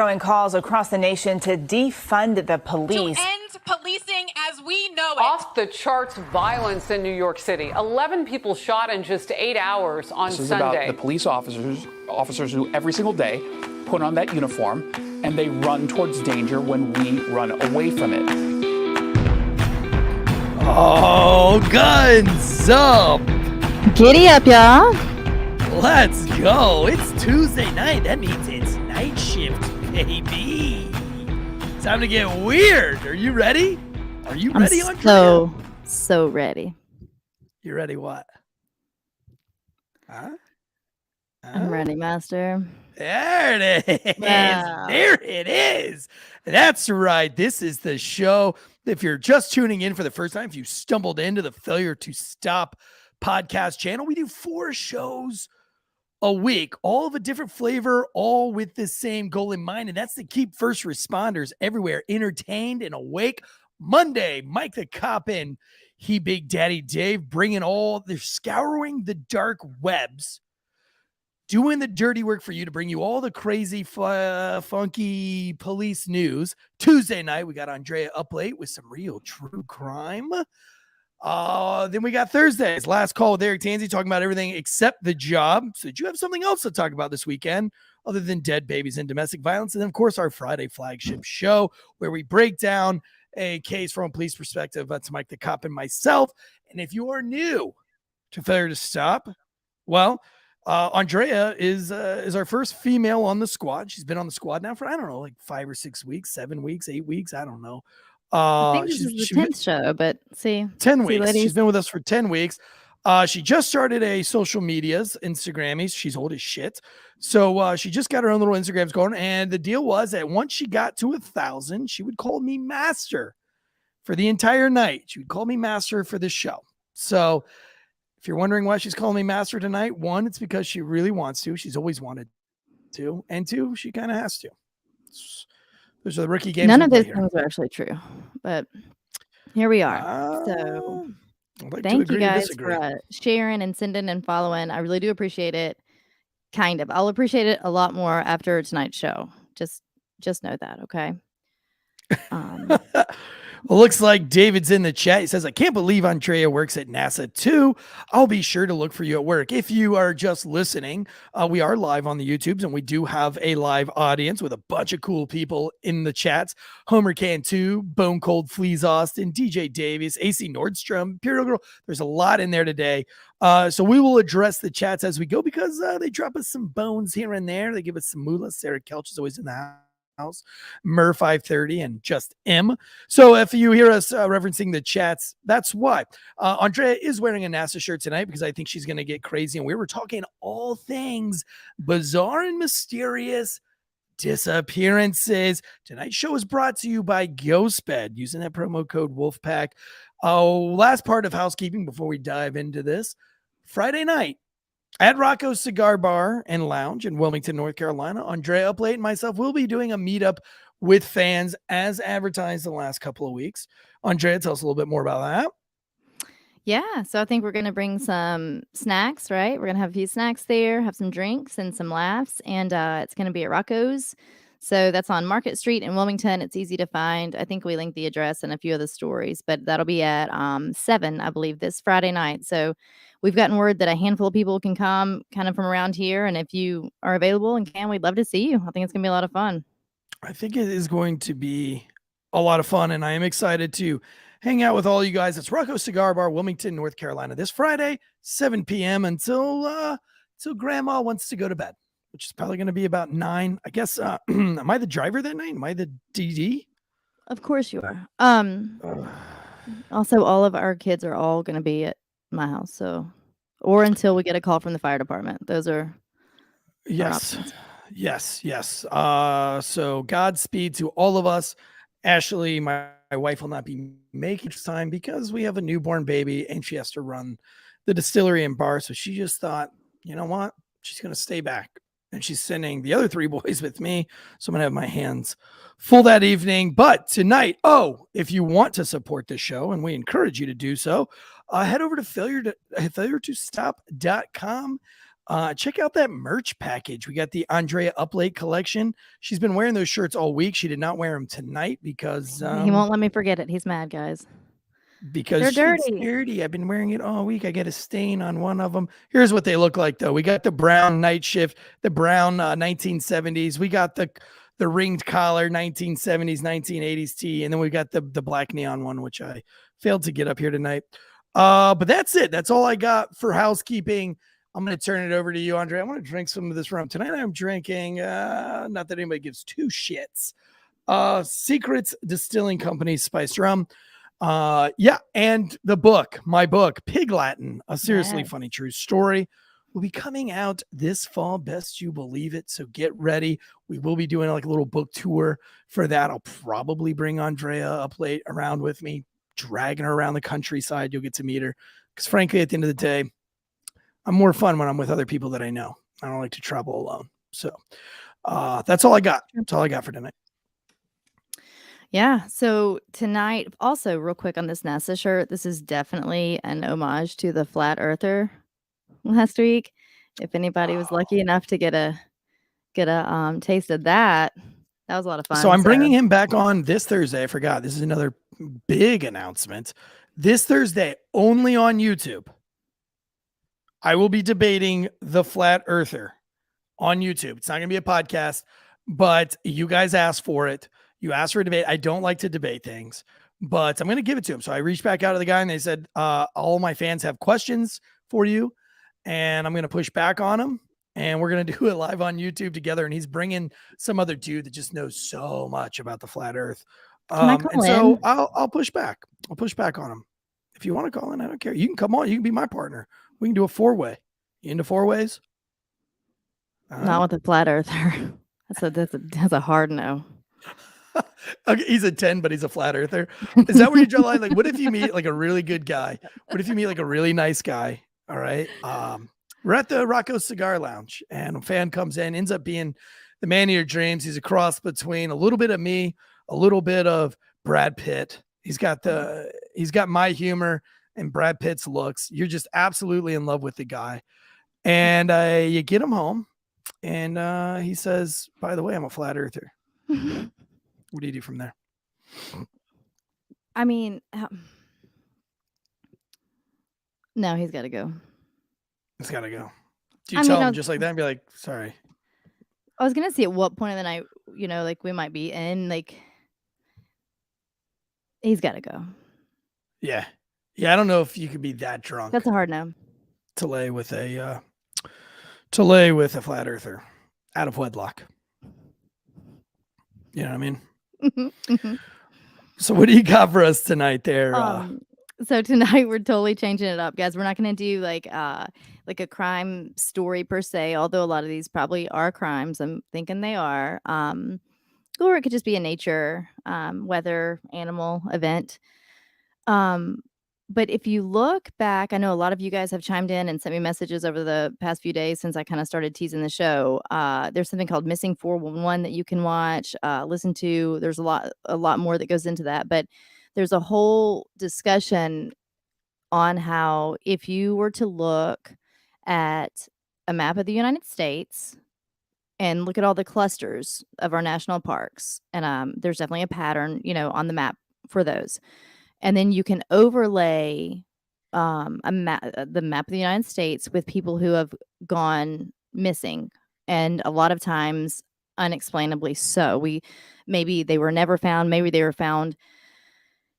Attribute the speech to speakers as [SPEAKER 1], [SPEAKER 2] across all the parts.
[SPEAKER 1] growing calls across the nation to defund the police.
[SPEAKER 2] To end policing as we know it.
[SPEAKER 3] Off the charts violence in New York City. 11 people shot in just 8 hours on Sunday.
[SPEAKER 4] This is about the police officers who every single day put on that uniform and they run towards danger when we run away from it.
[SPEAKER 5] Oh, guns up!
[SPEAKER 6] Giddy up, y'all.
[SPEAKER 5] Let's go. It's Tuesday night. That means it's night shift, baby. Time to get weird. Are you ready? Are you ready, Andrea?
[SPEAKER 6] So ready.
[SPEAKER 5] You ready what? Huh?
[SPEAKER 6] I'm ready, Master.
[SPEAKER 5] There it is.
[SPEAKER 6] Wow.
[SPEAKER 5] There it is. That's right. This is the show. If you're just tuning in for the first time, if you stumbled into the Failure to Stop podcast channel, we do 4 shows a week, all of a different flavor, all with the same goal in mind, and that's to keep first responders everywhere entertained and awake. Monday, Mike the Cop and he Big Daddy Dave they're scouring the dark webs, doing the dirty work for you to bring you all the crazy, funky police news. Tuesday night, we got Andrea up late with some real true crime. Then we got Thursday's Last Call with Eric Tansey, talking about everything except the job. So did you have something else to talk about this weekend other than dead babies and domestic violence? And then, of course, our Friday flagship show where we break down a case from a police perspective. That's Mike the Cop and myself. And if you are new to Failure to Stop, well, Andrea is our first female on the squad. She's been on the squad now for, I don't know, like 5 or 6 weeks, 7 weeks, 8 weeks. I don't know.
[SPEAKER 6] I think this is the 10th show, but
[SPEAKER 5] 10 weeks.
[SPEAKER 6] ladies.
[SPEAKER 5] She's been with us for 10 weeks. She just started a social medias, Instagrammies. She's old as shit. So she just got her own little Instagrams going. And the deal was that once she got to 1,000, she would call me master for the entire night. She would call me master for this show. So if you're wondering why she's calling me master tonight, 1, it's because she really wants to. She's always wanted to. And 2, she kind of has to. Those are the rookie games.
[SPEAKER 6] None of those things are actually true, but here we are. So thank you guys for sharing and sending and following. I really do appreciate it. Kind of. I'll appreciate it a lot more after tonight's show. Just know that, okay?
[SPEAKER 5] Well, looks like David's in the chat. He says, I can't believe Andrea works at NASA too. I'll be sure to look for you at work. If you are just listening, we are live on the YouTubes and we do have a live audience with a bunch of cool people in the chats. Homer Cantu, Bone Cold Fleas Austin, DJ Davies, AC Nordstrom, Imperial Girl. There's a lot in there today. So we will address the chats as we go because they drop us some bones here and there. They give us some moolah. Sarah Kelch is always in the house. Mer 530 and just M. So if you hear us referencing the chats, that's why. Andrea is wearing a NASA shirt tonight because I think she's going to get crazy. And we were talking all things bizarre and mysterious disappearances. Tonight's show is brought to you by Ghostbed, using that promo code Wolfpack. Last part of housekeeping before we dive into this. Friday night, at Rocco's Cigar Bar and Lounge in Wilmington, North Carolina, Andrea up late and myself will be doing a meetup with fans as advertised the last couple of weeks. Andrea, tell us a little bit more about that.
[SPEAKER 6] Yeah, so I think we're going to bring some snacks, right? We're going to have a few snacks there, have some drinks and some laughs, and it's going to be at Rocco's. So that's on Market Street in Wilmington. It's easy to find. I think we linked the address and a few of the stories, but that'll be at 7, I believe, this Friday night. So we've gotten word that a handful of people can come kind of from around here. And if you are available and can, we'd love to see you. I think it's going to be a lot of fun.
[SPEAKER 5] I think it is going to be a lot of fun. And I am excited to hang out with all you guys. It's Rocco's Cigar Bar, Wilmington, North Carolina, this Friday, 7 p.m. until Grandma wants to go to bed, which is probably going to be about 9. I guess, am I the driver that night? Am I the DD?
[SPEAKER 6] Of course you are. Also, all of our kids are all going to be at my house. So, or until we get a call from the fire department. Those are
[SPEAKER 5] yes. So Godspeed to all of us. Ashley, my wife, will not be making time because we have a newborn baby and she has to run the distillery and bar. So she just thought, you know what? She's going to stay back. And she's sending the other 3 boys with me. So I'm going to have my hands full that evening. But tonight, if you want to support the show, and we encourage you to do so, head over to failuretostop.com. check out that merch package. We got the Andrea Up Late collection. She's been wearing those shirts all week. She did not wear them tonight because
[SPEAKER 6] he won't let me forget it. He's mad, guys.
[SPEAKER 5] because
[SPEAKER 6] They're
[SPEAKER 5] it's
[SPEAKER 6] dirty.
[SPEAKER 5] dirty. I've been wearing it all week. I get a stain on one of them. Here's what they look like, though. We got the brown night shift, the brown 1970s. We got the ringed collar 1970s, 1980s tee, and then we got the black neon one, which I failed to get up here tonight. But that's it. That's all I got for housekeeping. I'm going to turn it over to you, Andrea. I want to drink some of this rum. Tonight I'm drinking, not that anybody gives two shits, Secrets Distilling Company spiced rum. Yeah, and the book, my book, Pig Latin, a seriously funny true story, will be coming out this fall. Best you believe it. So get ready. We will be doing like a little book tour for that. I'll probably bring Andrea up late around with me, dragging her around the countryside. You'll get to meet her. Because frankly, at the end of the day, I'm more fun when I'm with other people that I know. I don't like to travel alone. So that's all I got. That's all I got for tonight.
[SPEAKER 6] Yeah. So tonight, also real quick on this NASA shirt, this is definitely an homage to the flat earther last week. If anybody was lucky enough to get a taste of that, that was a lot of fun.
[SPEAKER 5] So I'm bringing him back on this Thursday. I forgot. This is another big announcement. This Thursday, only on YouTube, I will be debating the flat earther on YouTube. It's not going to be a podcast, but you guys asked for it. You asked for a debate. I don't like to debate things, but I'm going to give it to him. So I reached back out to the guy and they said, all my fans have questions for you. And I'm going to push back on him. And we're going to do it live on YouTube together. And he's bringing some other dude that just knows so much about the flat earth. So I'll push back. I'll push back on him. If you want to call in, I don't care. You can come on. You can be my partner. We can do a 4-way. You into 4-ways?
[SPEAKER 6] Not with a flat earther. That's a hard no.
[SPEAKER 5] Okay, he's a 10, but he's a flat earther. Is that where you draw the line? Like, what if you meet like a really good guy? What if you meet like a really nice guy? All right. We're at the Rocco Cigar Lounge, and a fan comes in, ends up being the man of your dreams. He's a cross between a little bit of me, a little bit of Brad Pitt. He's got my humor and Brad Pitt's looks. You're just absolutely in love with the guy. And you get him home, and he says, by the way, I'm a flat earther. What do you do from there?
[SPEAKER 6] I mean, no, he's got to go.
[SPEAKER 5] It's got to go. Do you tell him just like that and be like, sorry?
[SPEAKER 6] I was going to see at what point of the night, like we might be in, like, he's got to go.
[SPEAKER 5] Yeah. Yeah, I don't know if you could be that drunk.
[SPEAKER 6] That's a hard no.
[SPEAKER 5] To lay with a flat earther out of wedlock. You know what I mean? So what do you got for us tonight there?
[SPEAKER 6] So tonight we're totally changing it up, guys. We're not going to do like a crime story per se, although a lot of these probably are crimes. I'm thinking they are. Or it could just be a nature, weather, animal event. But if you look back, I know a lot of you guys have chimed in and sent me messages over the past few days since I kind of started teasing the show. There's something called Missing 411 that you can watch, listen to. There's a lot more that goes into that, but there's a whole discussion on how if you were to look at a map of the United States and look at all the clusters of our national parks, and there's definitely a pattern, on the map for those. And then you can overlay the map of the United States with people who have gone missing, and a lot of times unexplainably so. Maybe they were never found. Maybe they were found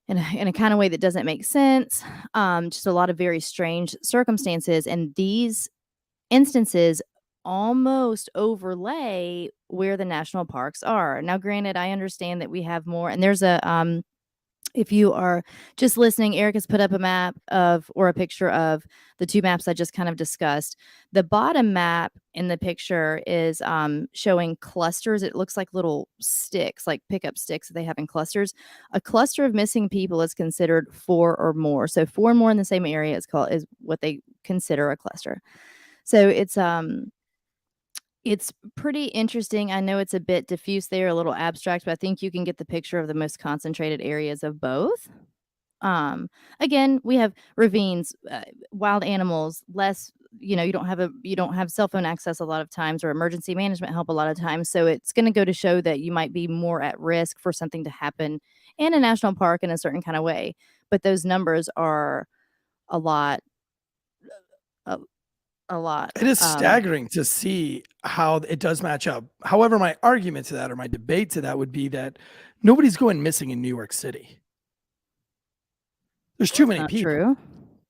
[SPEAKER 6] in a kind of way that doesn't make sense. Just a lot of very strange circumstances, and these instances almost overlay where the national parks are. Now, granted, I understand that we have more, and there's a if you are just listening, Eric has put up a map or a picture of the two maps I just kind of discussed. The bottom map in the picture is showing clusters. It looks like little sticks, like pickup sticks that they have in clusters. A cluster of missing people is considered 4 or more. So 4 or more in the same area is what they consider a cluster. So it's pretty interesting. I know it's a bit diffuse there, a little abstract, but I think you can get the picture of the most concentrated areas of both. Again, we have ravines, wild animals, less you don't have cell phone access a lot of times, or emergency management help a lot of times. So it's going to go to show that you might be more at risk for something to happen in a national park in a certain kind of way. But those numbers are a lot. A lot.
[SPEAKER 5] It is staggering to see how it does match up. However, my argument to that, or my debate to that, would be that nobody's going missing in New York City. There's too many
[SPEAKER 6] Not
[SPEAKER 5] people.
[SPEAKER 6] true.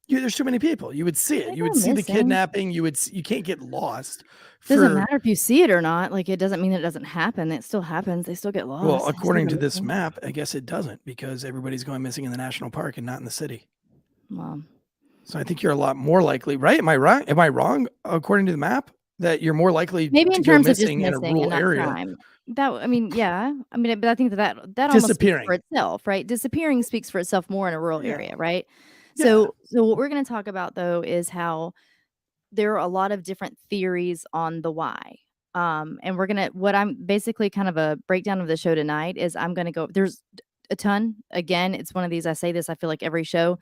[SPEAKER 5] There's too many people. You would see it.
[SPEAKER 6] They
[SPEAKER 5] You would
[SPEAKER 6] go
[SPEAKER 5] see the
[SPEAKER 6] missing.
[SPEAKER 5] kidnapping. You can't get lost.
[SPEAKER 6] Doesn't matter if you see it or not. Like, it doesn't mean it doesn't happen. It still happens. They still get lost.
[SPEAKER 5] Well,
[SPEAKER 6] They still
[SPEAKER 5] according
[SPEAKER 6] go
[SPEAKER 5] to this
[SPEAKER 6] missing.
[SPEAKER 5] map, I guess it doesn't, because everybody's going missing in the national park and not in the city.
[SPEAKER 6] Well,
[SPEAKER 5] So I think you're a lot more likely, right? Am I right? Am I wrong? According to the map, that you're more likely
[SPEAKER 6] maybe
[SPEAKER 5] to
[SPEAKER 6] in
[SPEAKER 5] go
[SPEAKER 6] terms of just
[SPEAKER 5] missing in a
[SPEAKER 6] missing and
[SPEAKER 5] rural
[SPEAKER 6] not
[SPEAKER 5] area.
[SPEAKER 6] crime. Yeah. I mean, but I think that almost speaks
[SPEAKER 5] Disappearing.
[SPEAKER 6] for itself, right? Disappearing speaks for itself more in a rural
[SPEAKER 5] Yeah.
[SPEAKER 6] area, right?
[SPEAKER 5] Yeah.
[SPEAKER 6] So what we're going to talk about, though, is how there are a lot of different theories on the why. And what I'm basically kind of a breakdown of the show tonight is I'm going to go, there's a ton. Again, it's one of these, I say this, I feel like every show,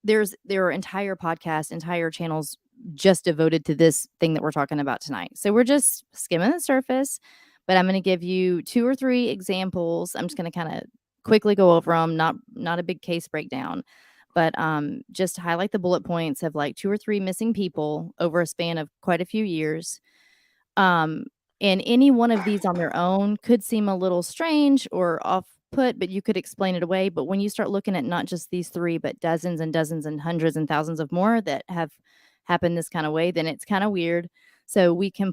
[SPEAKER 6] there are entire podcasts, entire channels just devoted to this thing that we're talking about tonight. So we're just skimming the surface, but I'm going to give you 2 or 3 examples. I'm just going to kind of quickly go over them, not a big case breakdown, but just highlight the bullet points of like 2 or 3 missing people over a span of quite a few years. And any one of these on their own could seem a little strange or off put, but you could explain it away. But when you start looking at not just these 3, but dozens and dozens and hundreds and thousands of more that have happened this kind of way, then it's kind of weird. So we can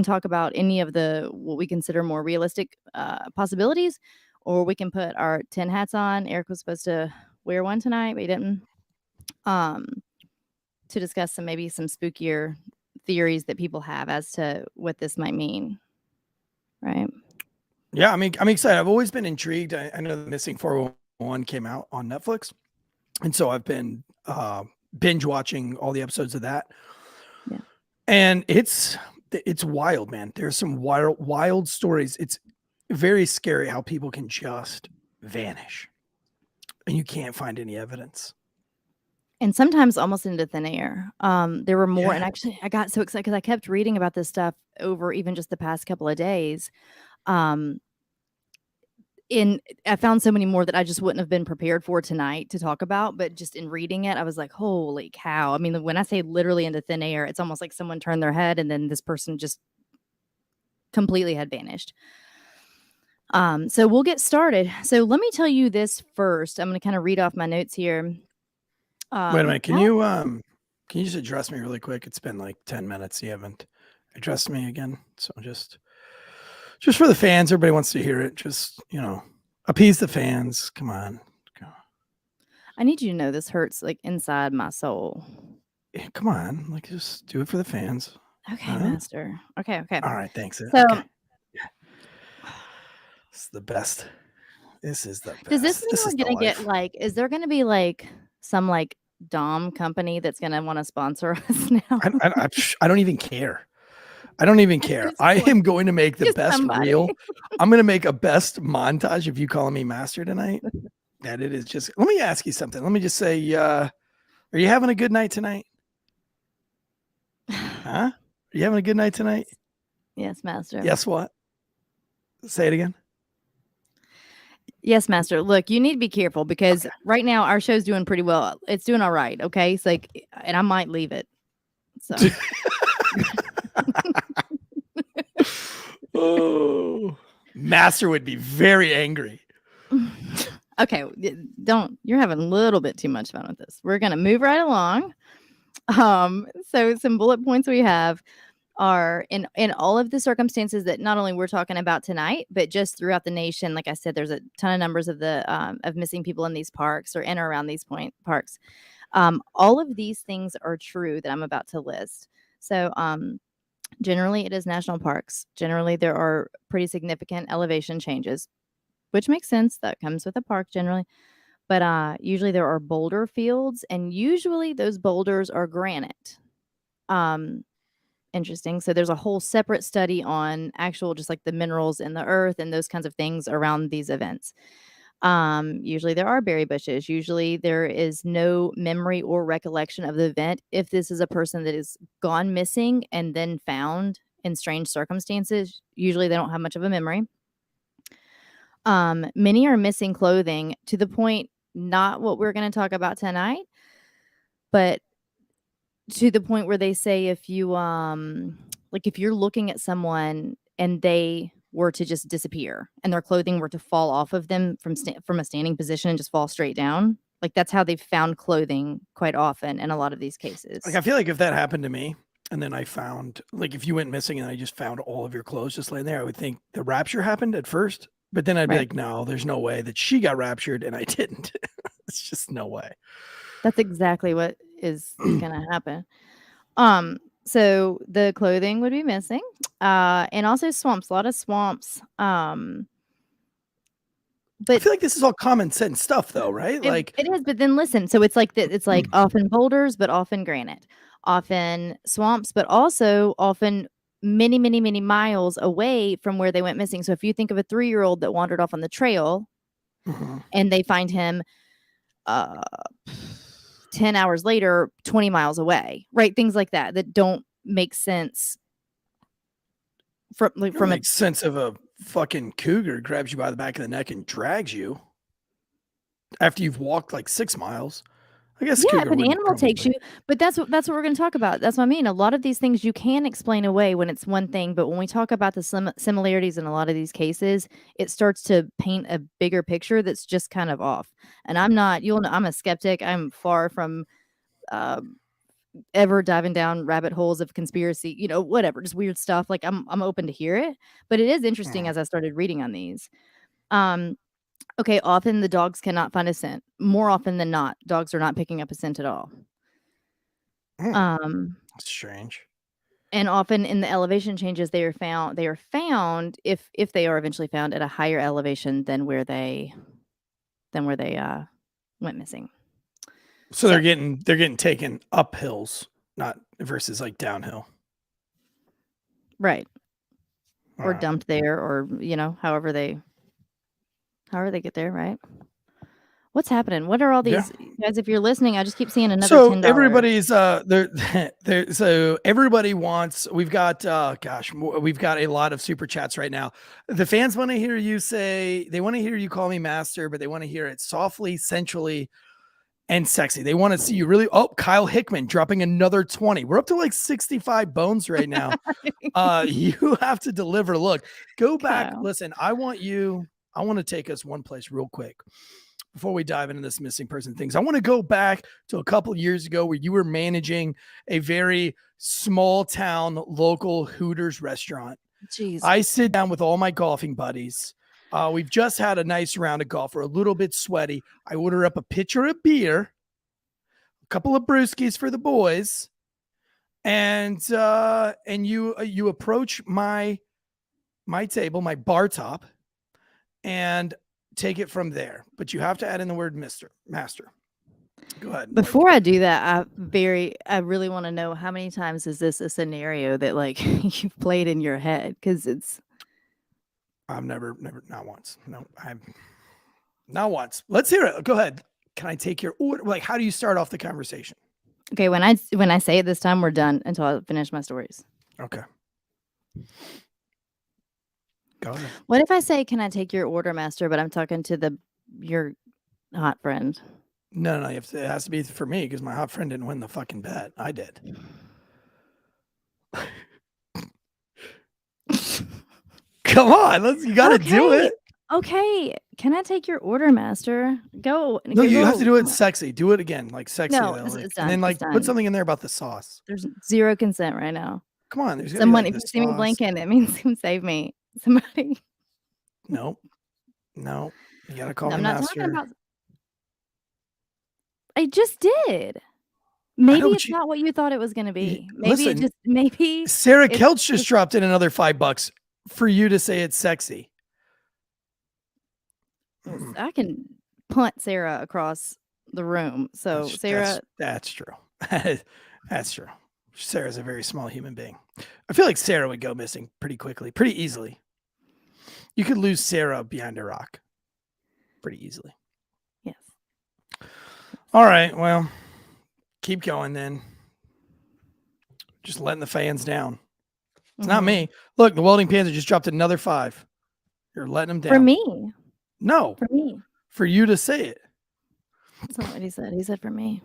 [SPEAKER 6] talk about any of the what we consider more realistic possibilities, or we can put our 10 hats on. Eric was supposed to wear one tonight, but he didn't. To discuss some spookier theories that people have as to what this might mean, right?
[SPEAKER 5] Yeah, I mean, I'm excited. I've always been intrigued. I know the Missing 411 came out on Netflix, and so I've been binge watching all the episodes of that.
[SPEAKER 6] Yeah,
[SPEAKER 5] and it's wild, man. There's some wild stories. It's very scary how people can just vanish, and you can't find any evidence.
[SPEAKER 6] and sometimes almost into thin air. There were more, and
[SPEAKER 5] Yeah.
[SPEAKER 6] actually, I got so excited because I kept reading about this stuff over even just the past couple of days. And I found so many more that I just wouldn't have been prepared for tonight to talk about, but just in reading it, I was like, holy cow. I mean, when I say literally into thin air, it's almost like someone turned their head and then this person just completely had vanished. So we'll get started. So let me tell you this first. I'm going to kind of read off my notes here.
[SPEAKER 5] Wait a minute. Can you just address me really quick? It's been like 10 minutes. You haven't addressed me again. So just for the fans, everybody wants to hear it. Just, appease the fans. Come on.
[SPEAKER 6] I need you to know this hurts like inside my soul.
[SPEAKER 5] Yeah, come on. Like, just do it for the fans.
[SPEAKER 6] Okay,
[SPEAKER 5] Huh?
[SPEAKER 6] Master. Okay.
[SPEAKER 5] All right. Thanks.
[SPEAKER 6] So
[SPEAKER 5] Okay. This is the best. This is the best.
[SPEAKER 6] does this mean
[SPEAKER 5] This
[SPEAKER 6] we're
[SPEAKER 5] is the
[SPEAKER 6] going to get
[SPEAKER 5] life.
[SPEAKER 6] is there going to be like some like Dom company that's going to want to sponsor us now?
[SPEAKER 5] I don't even care. I don't even care.
[SPEAKER 6] Just
[SPEAKER 5] I
[SPEAKER 6] one.
[SPEAKER 5] am going to make the
[SPEAKER 6] Just
[SPEAKER 5] best
[SPEAKER 6] somebody.
[SPEAKER 5] reel. I'm going to make a best montage of you calling me master tonight. That it is just. Let me ask you something. Let me just say, are you having a good night tonight? Huh? Are you having a good night tonight?
[SPEAKER 6] Yes, Master.
[SPEAKER 5] Yes, what? Say it again.
[SPEAKER 6] Yes, Master. Look, you need to be careful because right now our show's doing pretty well. It's doing all right. Okay. It's like, and I might leave it. So
[SPEAKER 5] Oh, master would be very angry.
[SPEAKER 6] okay. You're having a little bit too much fun with this. We're going to move right along. So some bullet points we have are in all of the circumstances that not only we're talking about tonight, but just throughout the nation. Like I said, there's a ton of numbers of of missing people in these parks or in or around these parks. All of these things are true that I'm about to list. So, generally it is national parks. Generally there are pretty significant elevation changes, which makes sense. That comes with a park generally. But usually there are boulder fields, and usually those boulders are granite. Interesting. So there's a whole separate study on actual just like the minerals in the earth and those kinds of things around these events. Usually there are berry bushes. Usually there is no memory or recollection of the event. If this is a person that is gone missing and then found in strange circumstances, usually they don't have much of a memory. Many are missing clothing to the point, not what we're going to talk about tonight, but to the point where they say if you like if you're looking at someone and they were to just disappear and their clothing were to fall off of them from a standing position and just fall straight down, like that's how they've found clothing quite often in a lot of these cases.
[SPEAKER 5] Like, I feel like if that happened to me and then I found, like, if you went missing and I just found all of your clothes just laying there, I would think the rapture happened at first, but then I'd be
[SPEAKER 6] Right.
[SPEAKER 5] like, no, there's no way that she got raptured and I didn't. It's just no way.
[SPEAKER 6] That's exactly what is gonna happen. So the clothing would be missing, and also swamps. A lot of swamps.
[SPEAKER 5] I
[SPEAKER 6] But
[SPEAKER 5] feel like this is all common sense stuff, though, right? Like,
[SPEAKER 6] it is. But then listen. So it's like it's like often boulders, but often granite. Often swamps, but also often many, many, many miles away from where they went missing. So if you think of a 3-year-old that wandered off on the trail, and they find him, 10 hours later, 20 miles away, right? Things like that that don't make sense from
[SPEAKER 5] it
[SPEAKER 6] from a
[SPEAKER 5] makes sense of a fucking cougar grabs you by the back of the neck and drags you after you've walked like 6 miles. I guess a
[SPEAKER 6] yeah,
[SPEAKER 5] cougar
[SPEAKER 6] if an
[SPEAKER 5] wouldn't
[SPEAKER 6] animal takes you,
[SPEAKER 5] probably.
[SPEAKER 6] but that's what we're going to talk about. That's what I mean. A lot of these things you can explain away when it's one thing, but when we talk about the similarities in a lot of these cases, it starts to paint a bigger picture that's just kind of off. And I'm not, you'll know, I'm a skeptic. I'm far from ever diving down rabbit holes of conspiracy, whatever, just weird stuff. Like I'm open to hear it, but it is interesting as I started reading on these. Okay, often the dogs cannot find a scent. More often than not, dogs are not picking up a scent at all.
[SPEAKER 5] That's strange.
[SPEAKER 6] And often in the elevation changes, they are found if they are eventually found at a higher elevation than where they went missing.
[SPEAKER 5] So they're getting taken up hills, not versus like downhill.
[SPEAKER 6] Right. Or
[SPEAKER 5] Wow.
[SPEAKER 6] dumped there, or however they get there, right? What's happening? What are all these guys? If you're listening, I just keep seeing another
[SPEAKER 5] So
[SPEAKER 6] $10.
[SPEAKER 5] everybody's there. So everybody wants. We've got we've got a lot of super chats right now. The fans want to hear you say, they want to hear you call me master, but they want to hear it softly, sensually, and sexy. They want to see you really. Oh, Kyle Hickman dropping another 20. We're up to like 65 bones right now. You have to deliver. Look, go back.
[SPEAKER 6] Kyle.
[SPEAKER 5] Listen, I want to take us one place real quick before we dive into this missing person things. I want to go back to a couple years ago where you were managing a very small town local Hooters restaurant.
[SPEAKER 6] Jeez.
[SPEAKER 5] I sit down with all my golfing buddies. We've just had a nice round of golf. We're a little bit sweaty. I order up a pitcher of beer, a couple of brewskis for the boys, and you approach my table, my bar top, and take it from there. But you have to add in the word master. Go ahead.
[SPEAKER 6] Before I do that, I really want to know how many times is this a scenario that like you've played in your head? Because it's
[SPEAKER 5] I've never, not once. No, not once. Let's hear it. Go ahead. Can I take your order? Like, how do you start off the conversation?
[SPEAKER 6] okay. When I say it this time, we're done until I finish my stories.
[SPEAKER 5] Okay. Go ahead.
[SPEAKER 6] What if I say, "Can I take your order, master?" But I'm talking to your hot friend.
[SPEAKER 5] No. It has to be for me because my hot friend didn't win the fucking bet. I did. Come on, you got to do it.
[SPEAKER 6] Okay. Can I take your order, master? Go.
[SPEAKER 5] No, you have to do
[SPEAKER 6] Come
[SPEAKER 5] it
[SPEAKER 6] on.
[SPEAKER 5] sexy. Do it again, like sexy.
[SPEAKER 6] No,
[SPEAKER 5] though,
[SPEAKER 6] it's
[SPEAKER 5] like,
[SPEAKER 6] done,
[SPEAKER 5] and then
[SPEAKER 6] it's
[SPEAKER 5] put
[SPEAKER 6] done.
[SPEAKER 5] something in there about the sauce.
[SPEAKER 6] There's zero consent right now.
[SPEAKER 5] Come on, there's
[SPEAKER 6] Someone,
[SPEAKER 5] be
[SPEAKER 6] if
[SPEAKER 5] like
[SPEAKER 6] you see me
[SPEAKER 5] sauce.
[SPEAKER 6] blinking, it means come save me. Somebody.
[SPEAKER 5] No, you gotta call
[SPEAKER 6] I'm
[SPEAKER 5] me
[SPEAKER 6] not
[SPEAKER 5] master.
[SPEAKER 6] talking about. I just did. Maybe
[SPEAKER 5] what
[SPEAKER 6] it's
[SPEAKER 5] you-
[SPEAKER 6] not what you thought it was going to be. Maybe
[SPEAKER 5] listen,
[SPEAKER 6] maybe
[SPEAKER 5] Sarah
[SPEAKER 6] it's
[SPEAKER 5] Kelch just dropped in another $5 for you to say it's sexy.
[SPEAKER 6] I can punt Sarah across the room. So Sarah,
[SPEAKER 5] that's true. That's true. Sarah's a very small human being. I feel like Sarah would go missing pretty quickly, pretty easily. You could lose Sarah behind a rock. pretty easily.
[SPEAKER 6] Yes.
[SPEAKER 5] All right. Well, keep going then. Just letting the fans down. It's not me. Look, the Welding Panther just dropped another 5. You're letting them down.
[SPEAKER 6] For me.
[SPEAKER 5] No.
[SPEAKER 6] For me.
[SPEAKER 5] For you to say it.
[SPEAKER 6] That's not what he said. He said for me.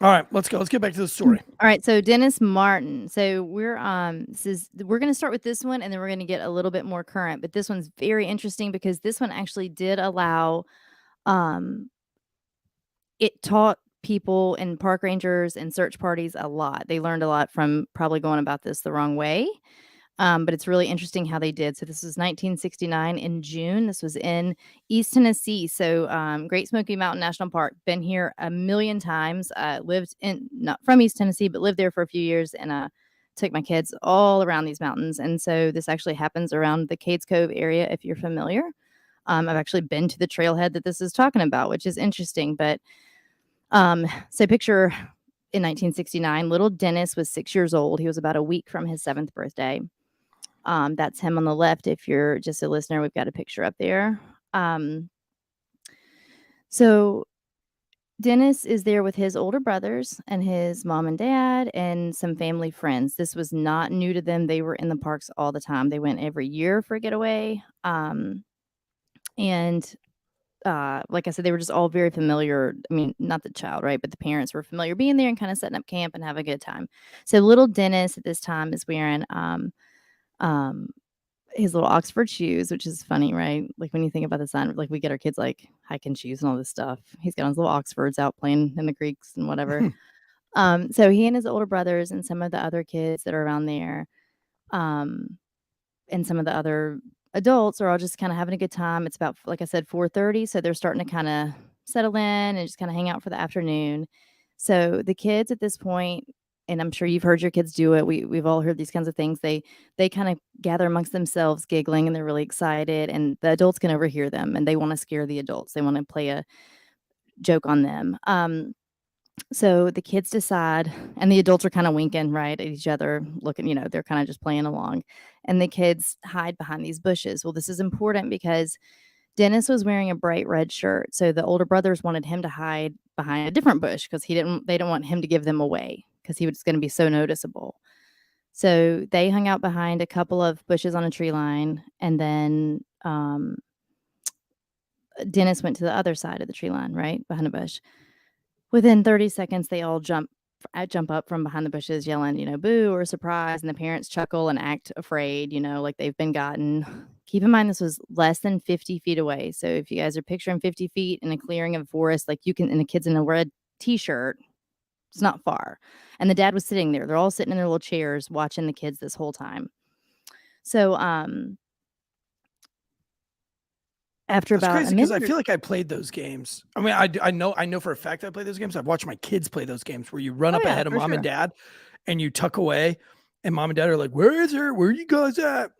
[SPEAKER 5] All right, let's go. Let's get back to the story.
[SPEAKER 6] All right, so Dennis Martin. So we're going to start with this one, and then we're going to get a little bit more current. But this one's very interesting because this one actually did allow, it taught people and park rangers and search parties a lot. They learned a lot from probably going about this the wrong way. But it's really interesting how they did. So this was 1969 in June. This was in East Tennessee. So Great Smoky Mountain National Park. Been here a million times. Lived in, not from East Tennessee, but lived there for a few years, and took my kids all around these mountains. And so this actually happens around the Cades Cove area, if you're familiar. I've actually been to the trailhead that this is talking about, which is interesting. But so picture in 1969, little Dennis was 6 years old. He was about a week from his 7th birthday. That's him on the left. If you're just a listener, we've got a picture up there. So Dennis is there with his older brothers and his mom and dad and some family friends. This was not new to them. They were in the parks all the time. They went every year for a getaway. Like I said, they were just all very familiar. I mean, not the child, right? But the parents were familiar being there and kind of setting up camp and have a good time. So little Dennis at this time is wearing his little Oxford shoes, which is funny, right? Like when you think about the sign, like we get our kids like hiking shoes and all this stuff. He's got his little Oxfords out playing in the creeks and whatever. So he and his older brothers and some of the other kids that are around there, and some of the other adults are all just kind of having a good time. It's about, like I said, 4:30. So they're starting to kind of settle in and just kind of hang out for the afternoon. So the kids at this point, and I'm sure you've heard your kids do it. We've all heard these kinds of things. They kind of gather amongst themselves, giggling, and they're really excited. And the adults can overhear them, and they want to scare the adults. They want to play a joke on them. So the kids decide, and the adults are kind of winking, right, at each other, looking, they're kind of just playing along. And the kids hide behind these bushes. Well, this is important because Dennis was wearing a bright red shirt. So the older brothers wanted him to hide behind a different bush because they didn't want him to give them away because he was going to be so noticeable. So they hung out behind a couple of bushes on a tree line, and then Dennis went to the other side of the tree line, right, behind a bush. Within 30 seconds, they all jump up from behind the bushes yelling, boo or surprise, and the parents chuckle and act afraid, like they've been gotten. Keep in mind, this was less than 50 feet away. So if you guys are picturing 50 feet in a clearing of forest, like you can, and the kid's in a red t-shirt, it's not far. And the dad was sitting there. They're all sitting in their little chairs watching the kids this whole time. So after
[SPEAKER 5] That's
[SPEAKER 6] about
[SPEAKER 5] crazy
[SPEAKER 6] a
[SPEAKER 5] because I
[SPEAKER 6] minute,
[SPEAKER 5] feel like I played those games. I mean, I know for a fact I played those games. I've watched my kids play those games where you run up ahead of mom and dad and you tuck away, and mom and dad are like, "Where is her? Where are you guys at?"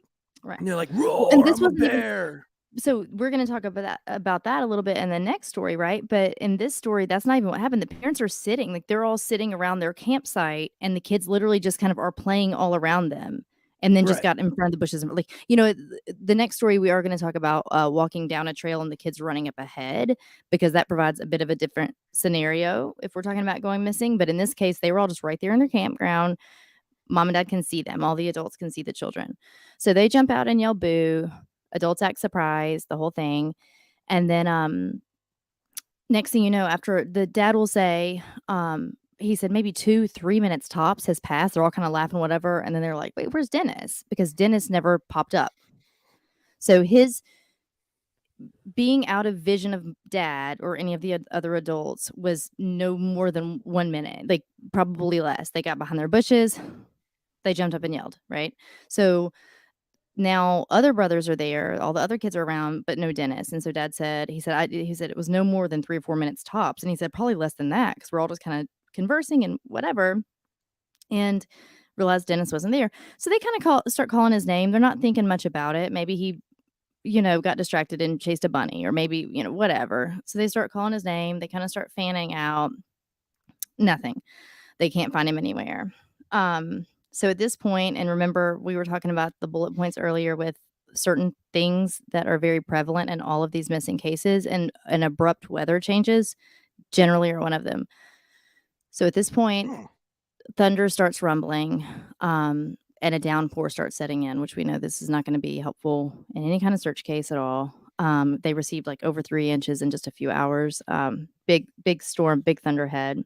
[SPEAKER 6] right.
[SPEAKER 5] And they're like, "Roar,
[SPEAKER 6] And this
[SPEAKER 5] I'm a
[SPEAKER 6] wasn't even-
[SPEAKER 5] bear."
[SPEAKER 6] So we're going to talk about that a little bit in the next story, right? But in this story, that's not even what happened. The parents are sitting, like they're all sitting around their campsite, and the kids literally just kind of are playing all around them, and then just got in front of the bushes. And the next story we are going to talk about walking down a trail and the kids running up ahead, because that provides a bit of a different scenario if we're talking about going missing. But in this case, they were all just right there in their campground. Mom and dad can see them. All the adults can see the children. So they jump out and yell boo. Adults act surprised, the whole thing. And then next thing you know, after the dad will say, he said maybe 2-3 minutes tops has passed. They're all kind of laughing, whatever. And then they're like, wait, where's Dennis? Because Dennis never popped up. So his being out of vision of dad or any of the other adults was no more than 1 minute, like probably less. They got behind their bushes. They jumped up and yelled, right? So now other brothers are there, all the other kids are around, but no Dennis. And so dad said, he said it was no more than 3 or 4 minutes tops. And he said probably less than that because we're all just kind of conversing and whatever, and realized Dennis wasn't there. So they kind of start calling his name. They're not thinking much about it. Maybe he, got distracted and chased a bunny, or maybe, whatever. So they start calling his name. They kind of start fanning out. Nothing. They can't find him anywhere. So at this point, and remember, we were talking about the bullet points earlier with certain things that are very prevalent in all of these missing cases, and abrupt weather changes generally are one of them. So at this point, thunder starts rumbling, and a downpour starts setting in, which we know this is not going to be helpful in any kind of search case at all. They received like over 3 inches in just a few hours. Big storm, big thunderhead.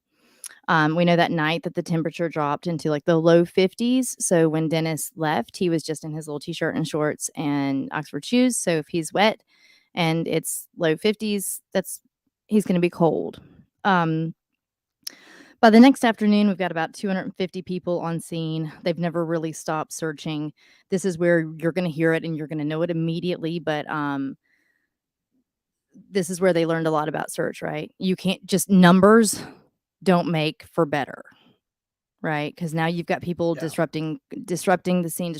[SPEAKER 6] We know that night that the temperature dropped into like the low 50s. So when Dennis left, he was just in his little t-shirt and shorts and Oxford shoes. So if he's wet and it's low 50s, he's going to be cold. By the next afternoon, we've got about 250 people on scene. They've never really stopped searching. This is where you're going to hear it and you're going to know it immediately. But this is where they learned a lot about search, right? You can't just numbers don't make for better, right? Because now you've got people disrupting the scene,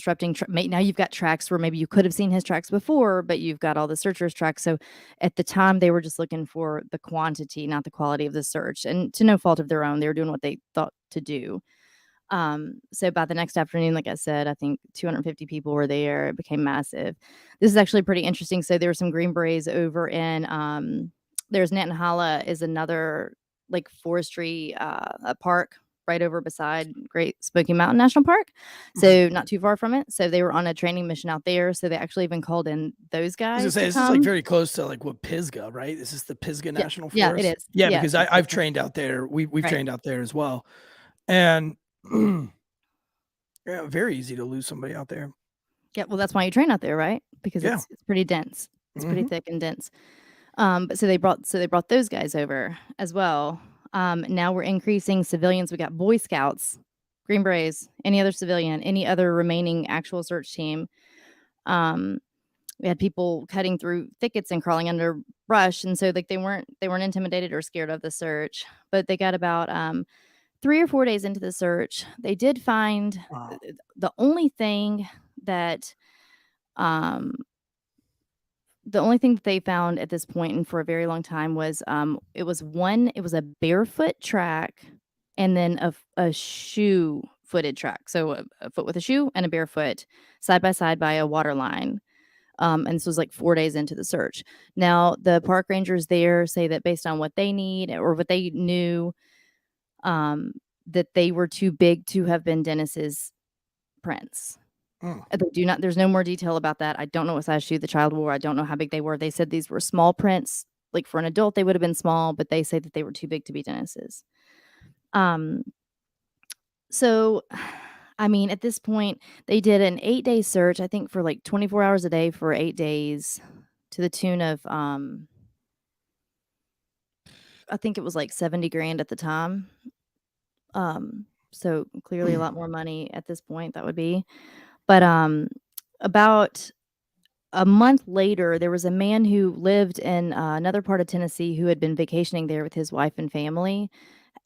[SPEAKER 6] now you've got tracks where maybe you could have seen his tracks before, but you've got all the searchers' tracks. So at the time, they were just looking for the quantity, not the quality of the search, and to no fault of their own, they were doing what they thought to do. So by the next afternoon, like I said, I think 250 people were there. It became massive. This is actually pretty interesting. So there were some Green Berets over in there's Nantahala is another like forestry a park right over beside Great Smoky Mountain National Park. So not too far from it. So they were on a training mission out there. So they actually even called in those guys.
[SPEAKER 5] I was gonna say, this is like very close to like what Pisgah, right? This is the Pisgah National Forest.
[SPEAKER 6] Yeah, it is.
[SPEAKER 5] Yeah, because I've trained out there. We've trained out there as well. And yeah, very easy to lose somebody out there.
[SPEAKER 6] Yeah, well, that's why you train out there, right? Because it's pretty dense. It's pretty thick and dense. But so they brought those guys over as well. Now we're increasing civilians. We got Boy Scouts, Green Berets, any other civilian, any other remaining actual search team. We had people cutting through thickets and crawling under brush, and so like they weren't intimidated or scared of the search. But they got about 3 or 4 days into the search, they did find the only thing that they found at this point and for a very long time was it was a barefoot track and then a shoe footed track. So a foot with a shoe and a barefoot side by side by a water line. And this was like 4 days into the search. Now the park rangers there say that based on what they need or what they knew, that they were too big to have been Dennis's prints. There's no more detail about that. I don't know what size shoe the child wore. I don't know how big they were. They said these were small prints. Like for an adult, they would have been small, but they say that they were too big to be Dennis's. So, I mean, at this point, they did an 8-day search, I think for like 24 hours a day for 8 days to the tune of, I think it was like 70 grand at the time. So clearly a lot more money at this point that would be. But about a month later, there was a man who lived in another part of Tennessee who had been vacationing there with his wife and family.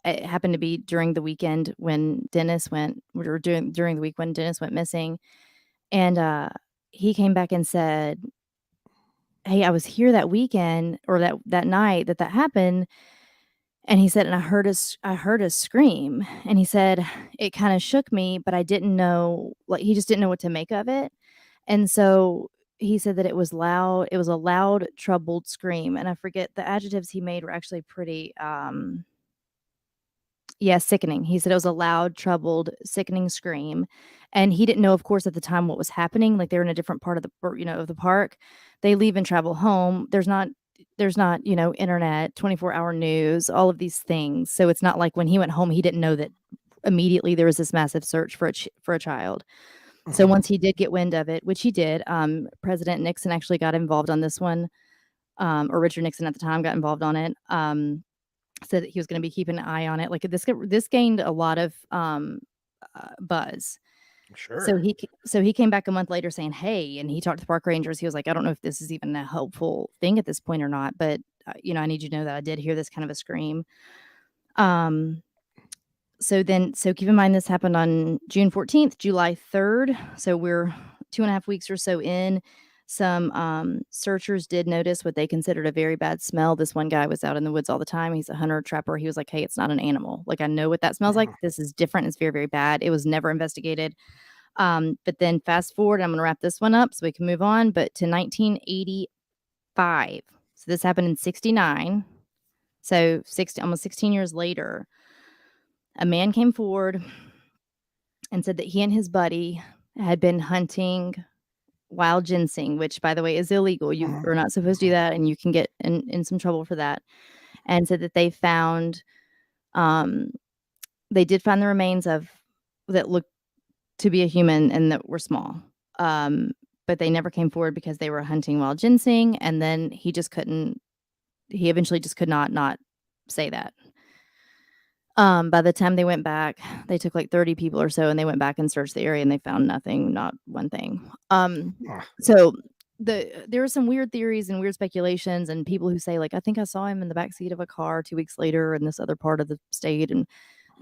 [SPEAKER 6] It happened to be during the weekend when Dennis went, or during the week when Dennis went missing. And he came back and said, "Hey, I was here that weekend or that night that happened." And he said, and I heard a scream, and he said, it kind of shook me, but I didn't know, like, he just didn't know what to make of it. And so he said that it was loud. It was a loud, troubled scream. And I forget the adjectives he made were actually pretty, sickening. He said it was a loud, troubled, sickening scream. And he didn't know, of course, at the time what was happening. Like they're in a different part of the park. They leave and travel home. There's not, internet, 24-hour news, all of these things. So it's not like when he went home, he didn't know that immediately there was this massive search for a child. So once he did get wind of it, which he did, President Nixon actually got involved on this one, or Richard Nixon at the time got involved on it, said that he was going to be keeping an eye on it. Like this gained a lot of buzz.
[SPEAKER 5] Sure.
[SPEAKER 6] So he came back a month later saying, "Hey," and he talked to the park rangers. He was like, "I don't know if this is even a helpful thing at this point or not, but I need you to know that I did hear this kind of a scream." So keep in mind this happened on June 14th, July 3rd. So we're 2.5 weeks or so in. Some searchers did notice what they considered a very bad smell. This one guy was out in the woods all the time. He's a hunter trapper. He was like, "Hey, it's not an animal. Like I know what that smells like. This is different. It's very, very bad." It was never investigated. But then fast forward, I'm going to wrap this one up so we can move on, but to 1985. So this happened in 69. So almost 16 years later, a man came forward and said that he and his buddy had been hunting wild ginseng, which, by the way, is illegal. You are not supposed to do that, and you can get in some trouble for that. And said that they found, they did find the remains of that looked to be a human and that were small. But they never came forward because they were hunting wild ginseng, and then he eventually just could not say that. By the time they went back, they took like 30 people or so, and they went back and searched the area, and they found nothing, not one thing. So there are some weird theories and weird speculations, and people who say, like, I think I saw him in the backseat of a car 2 weeks later in this other part of the state, and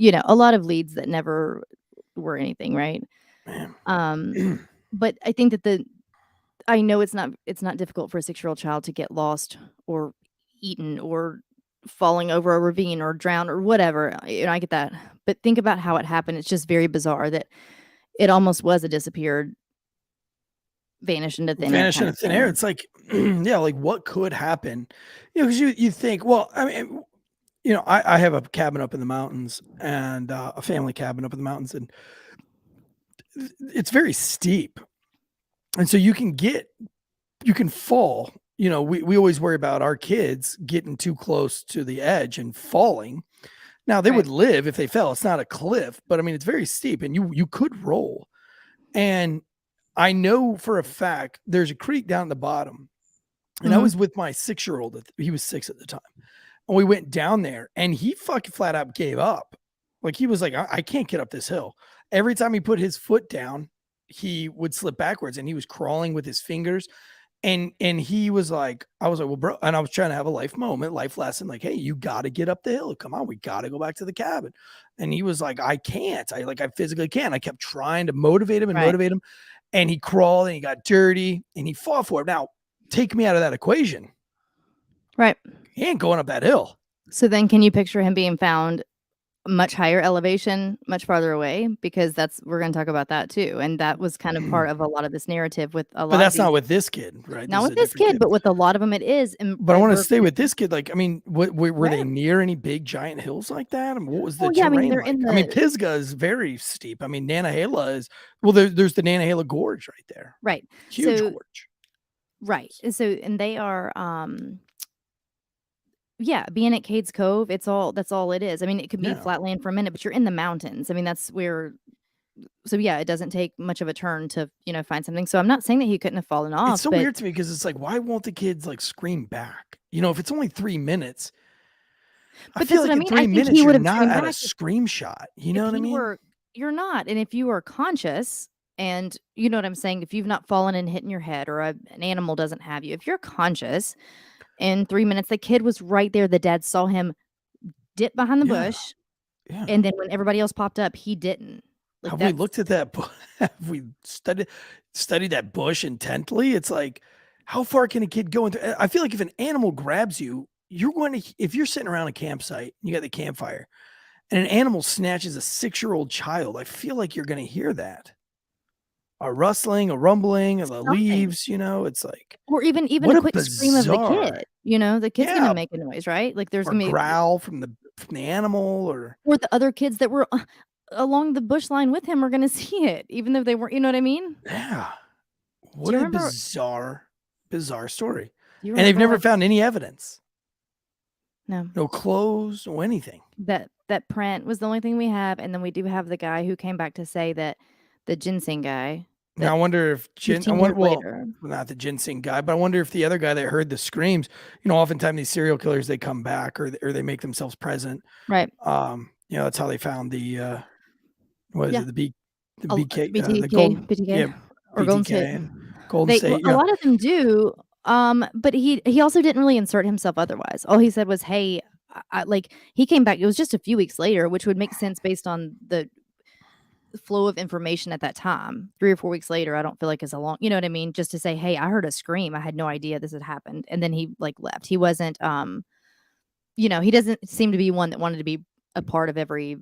[SPEAKER 6] a lot of leads that never were anything, right? But I think that I know it's not difficult for a 6-year-old child to get lost or eaten or falling over a ravine or drown or whatever. I get that. But think about how it happened. It's just very bizarre that it almost was a disappeared, vanished into thin air.
[SPEAKER 5] It's like, yeah, like what could happen? Because you think, well, I mean, I have a cabin up in the mountains and a family cabin up in the mountains, and it's very steep. And so you can fall. We always worry about our kids getting too close to the edge and falling. Now they would live if they fell. It's not a cliff, but I mean, it's very steep and you could roll. And I know for a fact there's a creek down the bottom. And I was with my 6-year-old. He was 6 at the time. And we went down there and he fucking flat out gave up. Like he was like, I can't get up this hill. Every time he put his foot down, he would slip backwards and he was crawling with his fingers. And he was like, I was like, well, bro, and I was trying to have a life lesson. Like, hey, you got to get up the hill. Come on. We got to go back to the cabin. And he was like, I can't. I physically can't. I kept trying to motivate him. And he crawled and he got dirty and he fought for it. Now take me out of that equation.
[SPEAKER 6] Right.
[SPEAKER 5] He ain't going up that hill.
[SPEAKER 6] So then can you picture him being found much higher elevation, much farther away? Because we're going to talk about that too. And that was kind of part of a lot of this narrative with a lot.
[SPEAKER 5] But that's not with this kid, right?
[SPEAKER 6] Not with this kid, but with a lot of them it is.
[SPEAKER 5] But I want to stay with this kid. Like, I mean, were they near any big giant hills like that? I mean, what was the terrain like? Pisgah is very steep. I mean, Nantahala is, there's the Nantahala Gorge right there.
[SPEAKER 6] Right.
[SPEAKER 5] Huge gorge.
[SPEAKER 6] Right. And they are, being at Cades Cove, that's all it is. I mean, it could be flat land for a minute, but you're in the mountains. I mean, that's where, it doesn't take much of a turn to, find something. So I'm not saying that he couldn't have fallen off.
[SPEAKER 5] It's so weird to me because it's like, why won't the kids like scream back? If it's only 3 minutes,
[SPEAKER 6] but
[SPEAKER 5] I feel like in 3 minutes, you're not at a scream shot. You know what I mean?
[SPEAKER 6] You're not. And if you are conscious and you know what I'm saying, if you've not fallen and hit in your head or an animal doesn't have you, if you're conscious, in 3 minutes, the kid was right there. The dad saw him dip behind the bush. Yeah. And then when everybody else popped up, he didn't. Like,
[SPEAKER 5] have we looked at that? Have we studied that bush intently? It's like, how far can a kid go into? I feel like if an animal grabs you, if you're sitting around a campsite, you got the campfire, and an animal snatches a 6-year-old child, I feel like you're going to hear that. A rustling, a rumbling of the leaves, it's like,
[SPEAKER 6] or even a quick scream of the kid. The kid's gonna make a noise, right? Like there's gonna be a
[SPEAKER 5] growl from the animal, or
[SPEAKER 6] the other kids that were along the bush line with him are gonna see it, even though they weren't. You know what I mean?
[SPEAKER 5] Yeah. What a bizarre story. And they've never found any evidence. No clothes, no anything.
[SPEAKER 6] That print was the only thing we have, and then we do have the guy who came back to say that the ginseng guy.
[SPEAKER 5] Now I wonder if not the ginseng guy, but I wonder if the other guy that heard the screams, oftentimes these serial killers, they come back or they make themselves present.
[SPEAKER 6] Right.
[SPEAKER 5] That's how they found the BTK,
[SPEAKER 6] or Golden State.
[SPEAKER 5] Golden State.
[SPEAKER 6] A lot of them do. But he also didn't really insert himself otherwise. All he said was, hey, he came back. It was just a few weeks later, which would make sense based on the flow of information at that time. 3 or 4 weeks later, I don't feel like is a long, you know what I mean? Just to say, hey, I heard a scream. I had no idea this had happened. And then he left. He wasn't, he doesn't seem to be one that wanted to be a part of every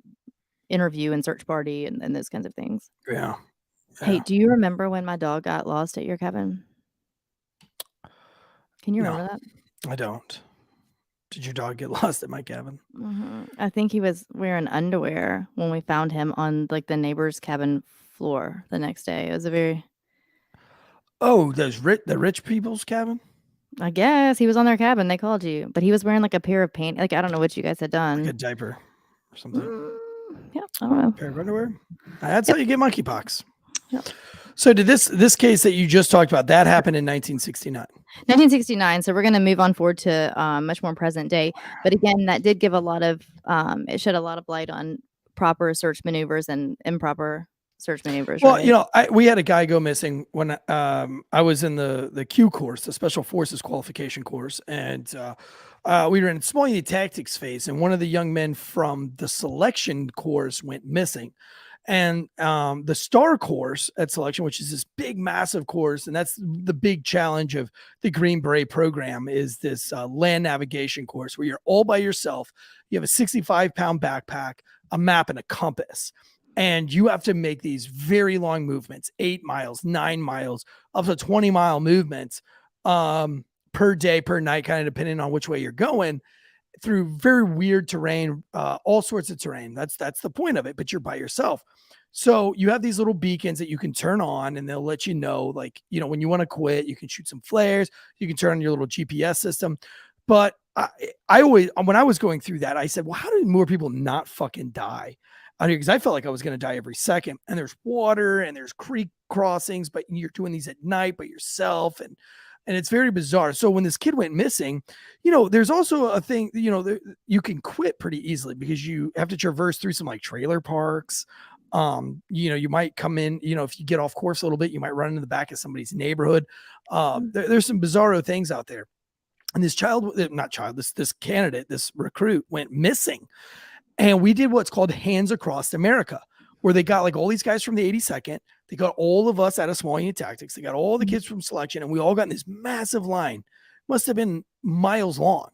[SPEAKER 6] interview and search party and those kinds of things.
[SPEAKER 5] Yeah.
[SPEAKER 6] Hey,
[SPEAKER 5] Yeah.
[SPEAKER 6] do you remember when my dog got lost at your cabin? Can you
[SPEAKER 5] No.
[SPEAKER 6] remember that?
[SPEAKER 5] I don't. Did your dog get lost at my cabin?
[SPEAKER 6] I think he was wearing underwear when we found him on like the neighbor's cabin floor the next day. It was a very,
[SPEAKER 5] Oh, the rich people's cabin?
[SPEAKER 6] I guess he was on their cabin. They called you, but he was wearing like a pair of pant. Like I don't know what you guys had
[SPEAKER 5] Like a
[SPEAKER 6] done.
[SPEAKER 5] diaper or something.
[SPEAKER 6] Yeah, I don't know.
[SPEAKER 5] Pair of underwear? That's how you get monkeypox.
[SPEAKER 6] Yep.
[SPEAKER 5] So did this case that you just talked about, that happened in 1969?
[SPEAKER 6] 1969. So we're going to move on forward to much more present day. But again, that did give a lot of, it shed a lot of light on proper search maneuvers and improper search maneuvers.
[SPEAKER 5] Well,
[SPEAKER 6] right?
[SPEAKER 5] we had a guy go missing when I was in the Q course, the Special Forces qualification course, and we were in small unit tactics phase, and one of the young men from the selection course went missing. And the STAR course at selection, which is this big, massive course, and that's the big challenge of the Green Beret program, is this land navigation course where you're all by yourself. You have a 65-pound backpack, a map, and a compass. And you have to make these very long movements, 8 miles, 9 miles, up to 20-mile movements per day, per night, kind of depending on which way you're going, through very weird terrain, all sorts of terrain. That's the point of it, but you're by yourself. So you have these little beacons that you can turn on, and they'll let you know, like, when you want to quit, you can shoot some flares, you can turn on your little GPS system. But I always, when I was going through that, I said, well, how did more people not fucking die out here? Because I felt like I was going to die every second. And there's water and there's creek crossings, but you're doing these at night by yourself, and it's very bizarre. So when this kid went missing, there's also a thing, you can quit pretty easily because you have to traverse through some like trailer parks. You might come in, if you get off course a little bit, you might run into the back of somebody's neighborhood. There's some bizarro things out there. And this this candidate, this recruit went missing. And we did what's called Hands Across America, where they got like all these guys from the 82nd. They got all of us out of small unit tactics. They got all the kids from selection, and we all got in this massive line. Must have been miles long.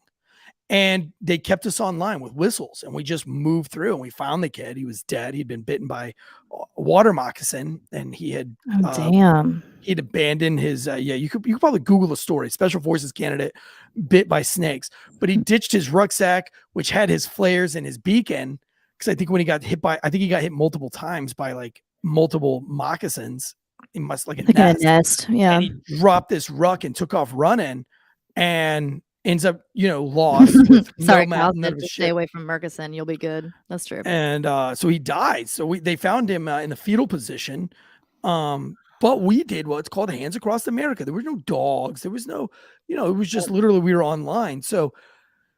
[SPEAKER 5] And they kept us online with whistles, and we just moved through, and we found the kid. He was dead. He'd been bitten by a water moccasin, and he had
[SPEAKER 6] Damn.
[SPEAKER 5] he'd abandoned his you could probably Google the story. Special Forces candidate bit by snakes, but he ditched his rucksack, which had his flares and his beacon, because I think when he got hit he got hit multiple times by like multiple moccasins. He must like a nest.
[SPEAKER 6] Yeah.
[SPEAKER 5] And he dropped this ruck and took off running, and ends up, lost. With
[SPEAKER 6] Sorry,
[SPEAKER 5] no
[SPEAKER 6] Kyle,
[SPEAKER 5] map, none of his
[SPEAKER 6] just
[SPEAKER 5] shit.
[SPEAKER 6] stay away from Murchison. You'll be good. That's true.
[SPEAKER 5] And so he died. So they found him in the fetal position. But we did what's called Hands Across America. There were no dogs. There was no, it was just literally we were online. So,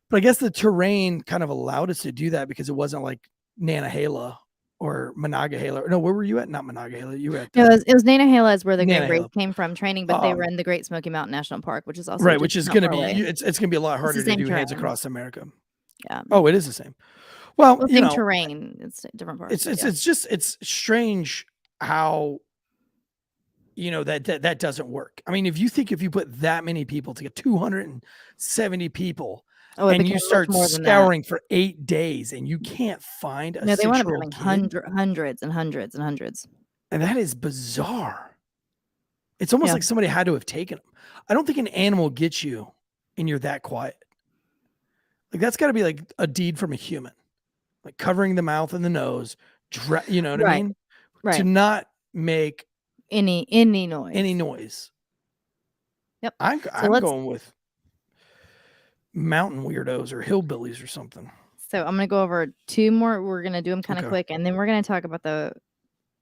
[SPEAKER 5] but I guess the terrain kind of allowed us to do that because it wasn't like Nantahala or Monongahela. No, where were you at? Not Monongahela. You were at
[SPEAKER 6] No, it was Nantahala is where the Green Berets
[SPEAKER 5] Nantahala.
[SPEAKER 6] came from training, but they were in the Great Smoky Mountain National Park, which is also
[SPEAKER 5] right,
[SPEAKER 6] just
[SPEAKER 5] which is
[SPEAKER 6] not
[SPEAKER 5] going to
[SPEAKER 6] far
[SPEAKER 5] be
[SPEAKER 6] away.
[SPEAKER 5] it's going to be a lot harder to
[SPEAKER 6] same
[SPEAKER 5] do Hands
[SPEAKER 6] terrain.
[SPEAKER 5] Across America.
[SPEAKER 6] Yeah.
[SPEAKER 5] Oh, it is the same. Well,
[SPEAKER 6] Same terrain. It's different parts.
[SPEAKER 5] it's strange how that doesn't work. I mean, if you put that many people to get 270 people, and you start scouring for 8 days and you can't find a
[SPEAKER 6] no, they want to
[SPEAKER 5] 6-year-old
[SPEAKER 6] bring
[SPEAKER 5] kid,
[SPEAKER 6] hundreds and hundreds and hundreds.
[SPEAKER 5] and that is bizarre. It's almost like somebody had to have taken them. I don't think an animal gets you and you're that quiet. Like that's got to be like a deed from a human, like covering the mouth and the nose. You know what I mean?
[SPEAKER 6] Right.
[SPEAKER 5] To not make
[SPEAKER 6] any noise.
[SPEAKER 5] Any noise.
[SPEAKER 6] Yep.
[SPEAKER 5] I'm going with mountain weirdos or hillbillies or something.
[SPEAKER 6] So I'm going to go over 2 more. We're going to do them kind of quick, and then we're going to talk about the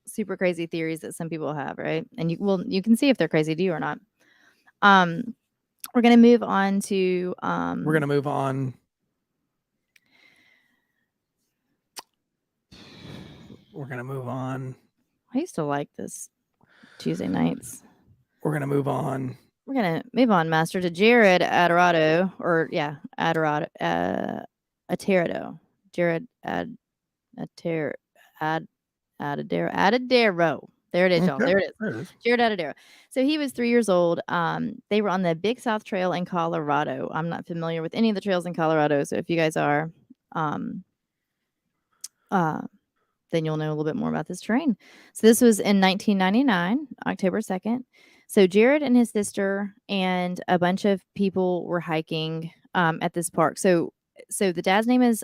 [SPEAKER 6] super crazy theories that some people have, right? And you can see if they're crazy to you or not. We're going to move on to
[SPEAKER 5] we're going to move on. We're going to move on.
[SPEAKER 6] I used to like this Tuesday nights.
[SPEAKER 5] We're going to move on.
[SPEAKER 6] We're going to move on, Master, to Jared Atadero, Atadero. Jared Atadero. There it is, y'all. There it is. Jared Atadero. So he was 3 years old. They were on the Big South Trail in Colorado. I'm not familiar with any of the trails in Colorado, so if you guys are, then you'll know a little bit more about this terrain. So this was in 1999, October 2nd. So Jared and his sister and a bunch of people were hiking at this park. So the dad's name is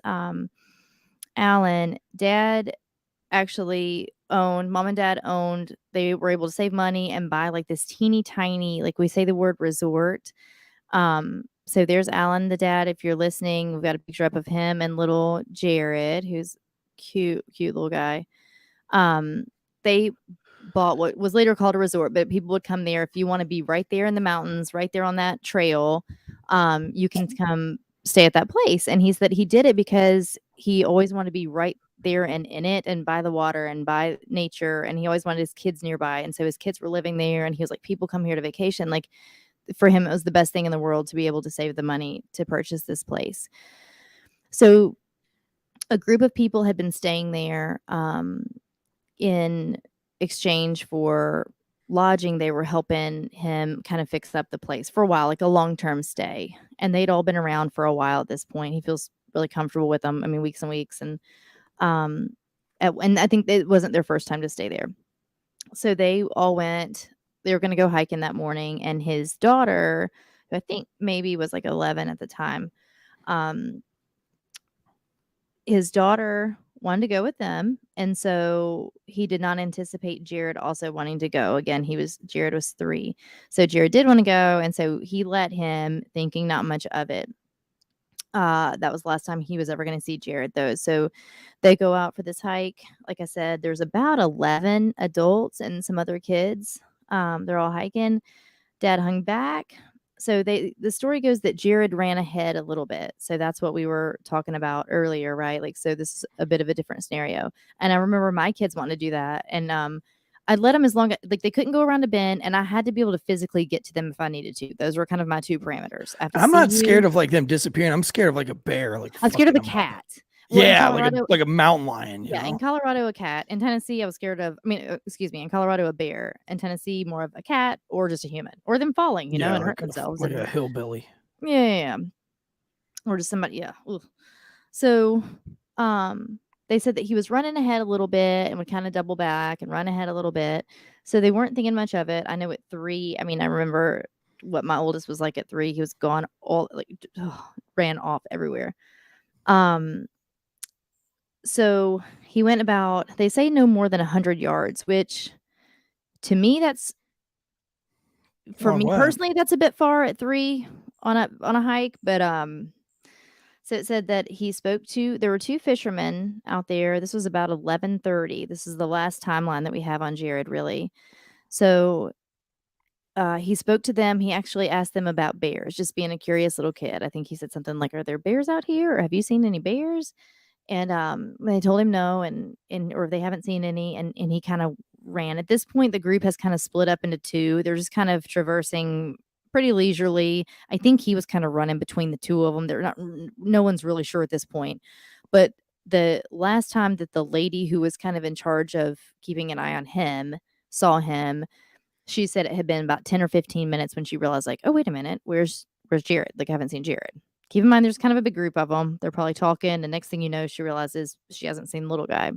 [SPEAKER 6] Alan. Dad actually mom and dad owned, they were able to save money and buy like this teeny tiny, like we say the word resort. So there's Alan, the dad. If you're listening, we've got a picture up of him and little Jared, who's cute little guy. They bought what was later called a resort, but people would come there if you want to be right there in the mountains, right there on that trail. You can come stay at that place. And he said he did it because he always wanted to be right there and in it and by the water and by nature. And he always wanted his kids nearby. And so his kids were living there. And he was like, people come here to vacation. Like, for him, it was the best thing in the world to be able to save the money to purchase this place. So a group of people had been staying there in exchange for lodging. They were helping him kind of fix up the place for a while, like a long-term stay. And they'd all been around for a while at this point. He feels really comfortable with them. I mean, weeks and weeks. And I think it wasn't their first time to stay there. So they all went. They were going to go hiking that morning, and his daughter, who I think maybe was like 11 at the time, his daughter wanted to go with them, and so he did not anticipate Jared also wanting to go. Again, Jared was 3, so Jared did want to go, and so he let him, thinking not much of it. That was the last time he was ever going to see Jared, though. So they go out for this hike. Like I said, there's about 11 adults and some other kids. They're all hiking. Dad hung back. So the story goes that Jared ran ahead a little bit. So that's what we were talking about earlier, right? Like, so this is a bit of a different scenario. And I remember my kids wanting to do that. And I'd let them as long as, like, they couldn't go around a bend, and I had to be able to physically get to them if I needed to. Those were kind of my 2 parameters.
[SPEAKER 5] I'm not scared of like them disappearing. I'm scared of like a bear. Like,
[SPEAKER 6] I'm scared of a cat. Well,
[SPEAKER 5] yeah, like a mountain lion.
[SPEAKER 6] Yeah, in Colorado, a cat. In Tennessee, I was scared of, in Colorado, a bear. In Tennessee, more of a cat or just a human. Or them falling, and
[SPEAKER 5] like
[SPEAKER 6] hurting themselves.
[SPEAKER 5] Like a hillbilly.
[SPEAKER 6] Yeah. Or just somebody, yeah. Oof. So they said that he was running ahead a little bit and would kind of double back and run ahead a little bit. So they weren't thinking much of it. I know at 3, I remember what my oldest was like at 3. He was gone ran off everywhere. So he went about, they say no more than 100 yards, which to me, that's, for me personally, that's a bit far at 3 on a hike. But so it said that there were 2 fishermen out there. This was about 11:30. This is the last timeline that we have on Jared, really. So he spoke to them. He actually asked them about bears, just being a curious little kid. I think he said something like, "Are there bears out here? Or have you seen any bears?" And they told him no, or they haven't seen any, and he kind of ran. At this point, the group has kind of split up into 2. They're just kind of traversing pretty leisurely. I think he was kind of running between the 2 of them. No one's really sure at this point. But the last time that the lady who was kind of in charge of keeping an eye on him saw him, she said it had been about 10 or 15 minutes when she realized, like, oh, wait a minute, where's Jared? Like, I haven't seen Jared. Keep in mind, there's kind of a big group of them. They're probably talking. The next thing you know, she realizes she hasn't seen the little guy.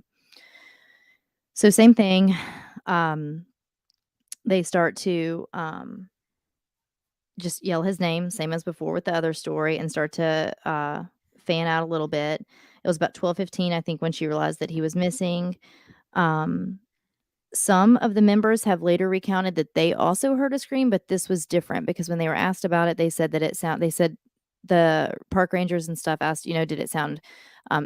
[SPEAKER 6] So same thing. They start to just yell his name, same as before with the other story, and start to fan out a little bit. It was about 12:15, I think, when she realized that he was missing. Some of the members have later recounted that they also heard a scream, but this was different because when they were asked about it, they said that the park rangers and stuff asked, did it sound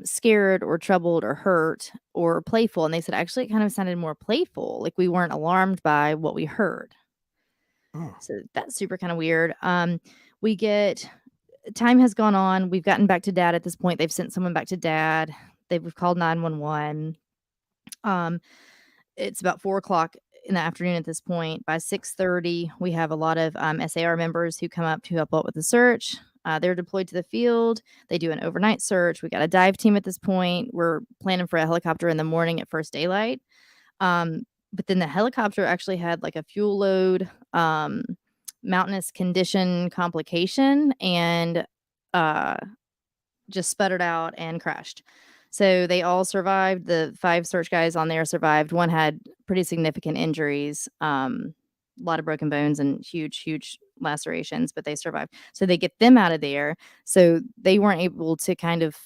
[SPEAKER 6] scared or troubled or hurt or playful? And they said, actually, it kind of sounded more playful. Like we weren't alarmed by what we heard. Oh. So that's super kind of weird. Time has gone on. We've gotten back to Dad at this point. They've sent someone back to Dad. We've called 911. It's about 4:00 in the afternoon at this point. By 6:30, we have a lot of SAR members who come up to help out with the search. They're deployed to the field. They do an overnight search. We got a dive team at this point. We're planning for a helicopter in the morning at first daylight. But then the helicopter actually had like a fuel load, mountainous condition complication, and just sputtered out and crashed. So they all survived. The 5 search guys on there survived. One had pretty significant injuries, a lot of broken bones and huge lacerations, but they survived. So they get them out of there. So they weren't able to kind of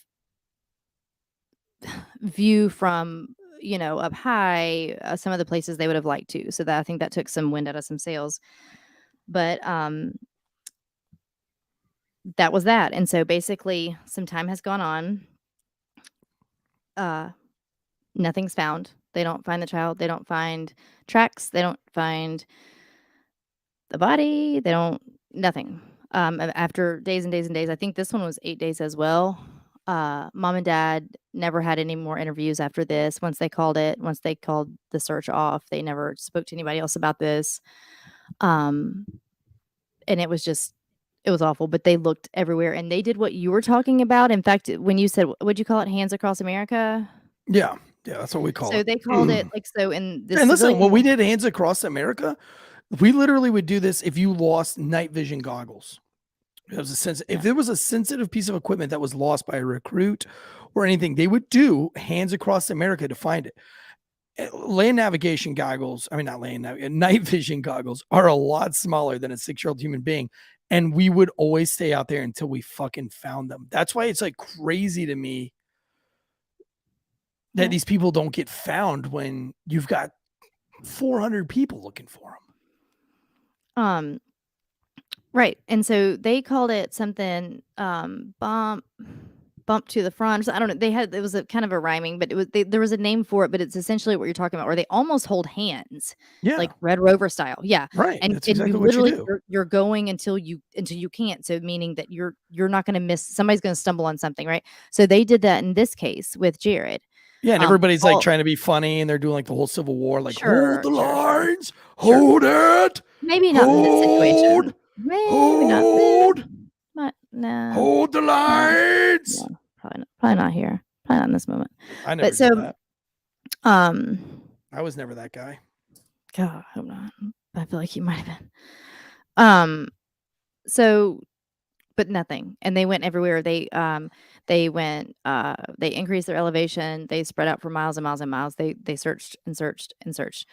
[SPEAKER 6] view from, up high, some of the places they would have liked to. So I think that took some wind out of some sails. But that was that. And so basically some time has gone on. Nothing's found. They don't find the child. They don't find tracks. They don't find the body. Nothing. After days and days and days, I think this one was 8 days as well. Mom and dad never had any more interviews after this. Once they called the search off, they never spoke to anybody else about this. And it was awful, but they looked everywhere and they did what you were talking about. In fact, when you said, what'd you call it? Hands Across America?
[SPEAKER 5] Yeah, that's what we call it.
[SPEAKER 6] So they called it like, so in this.
[SPEAKER 5] And listen, when we did Hands Across America, we literally would do this if you lost night vision goggles. It was if there was a sensitive piece of equipment that was lost by a recruit or anything, they would do Hands Across America to find it. Land navigation goggles, night vision goggles are a lot smaller than a 6-year-old human being. And we would always stay out there until we fucking found them. That's why it's like crazy to me that these people don't get found when you've got 400 people looking for them.
[SPEAKER 6] Right. And so they called it something, bump to the front. I don't know. It was a kind of a rhyming, but there was a name for it, but it's essentially what you're talking about, where they almost hold hands, like Red Rover style. Yeah.
[SPEAKER 5] Right.
[SPEAKER 6] And,
[SPEAKER 5] That's exactly
[SPEAKER 6] you
[SPEAKER 5] what you
[SPEAKER 6] literally,
[SPEAKER 5] do.
[SPEAKER 6] you're going until you can't. So meaning that you're not going to miss, somebody's going to stumble on something. Right. So they did that in this case with Jared.
[SPEAKER 5] Yeah. And everybody's like trying to be funny and they're doing like the whole Civil War, like hold the lines, hold it.
[SPEAKER 6] Maybe not in this situation. Maybe
[SPEAKER 5] hold,
[SPEAKER 6] not. No.
[SPEAKER 5] Hold the lines.
[SPEAKER 6] No, probably not here. Probably not in this moment.
[SPEAKER 5] I never did that. I was never that guy.
[SPEAKER 6] God, I hope not. I feel like you might have been. So, but nothing. And they went everywhere. They went. They increased their elevation. They spread out for miles and miles and miles. They searched and searched and searched.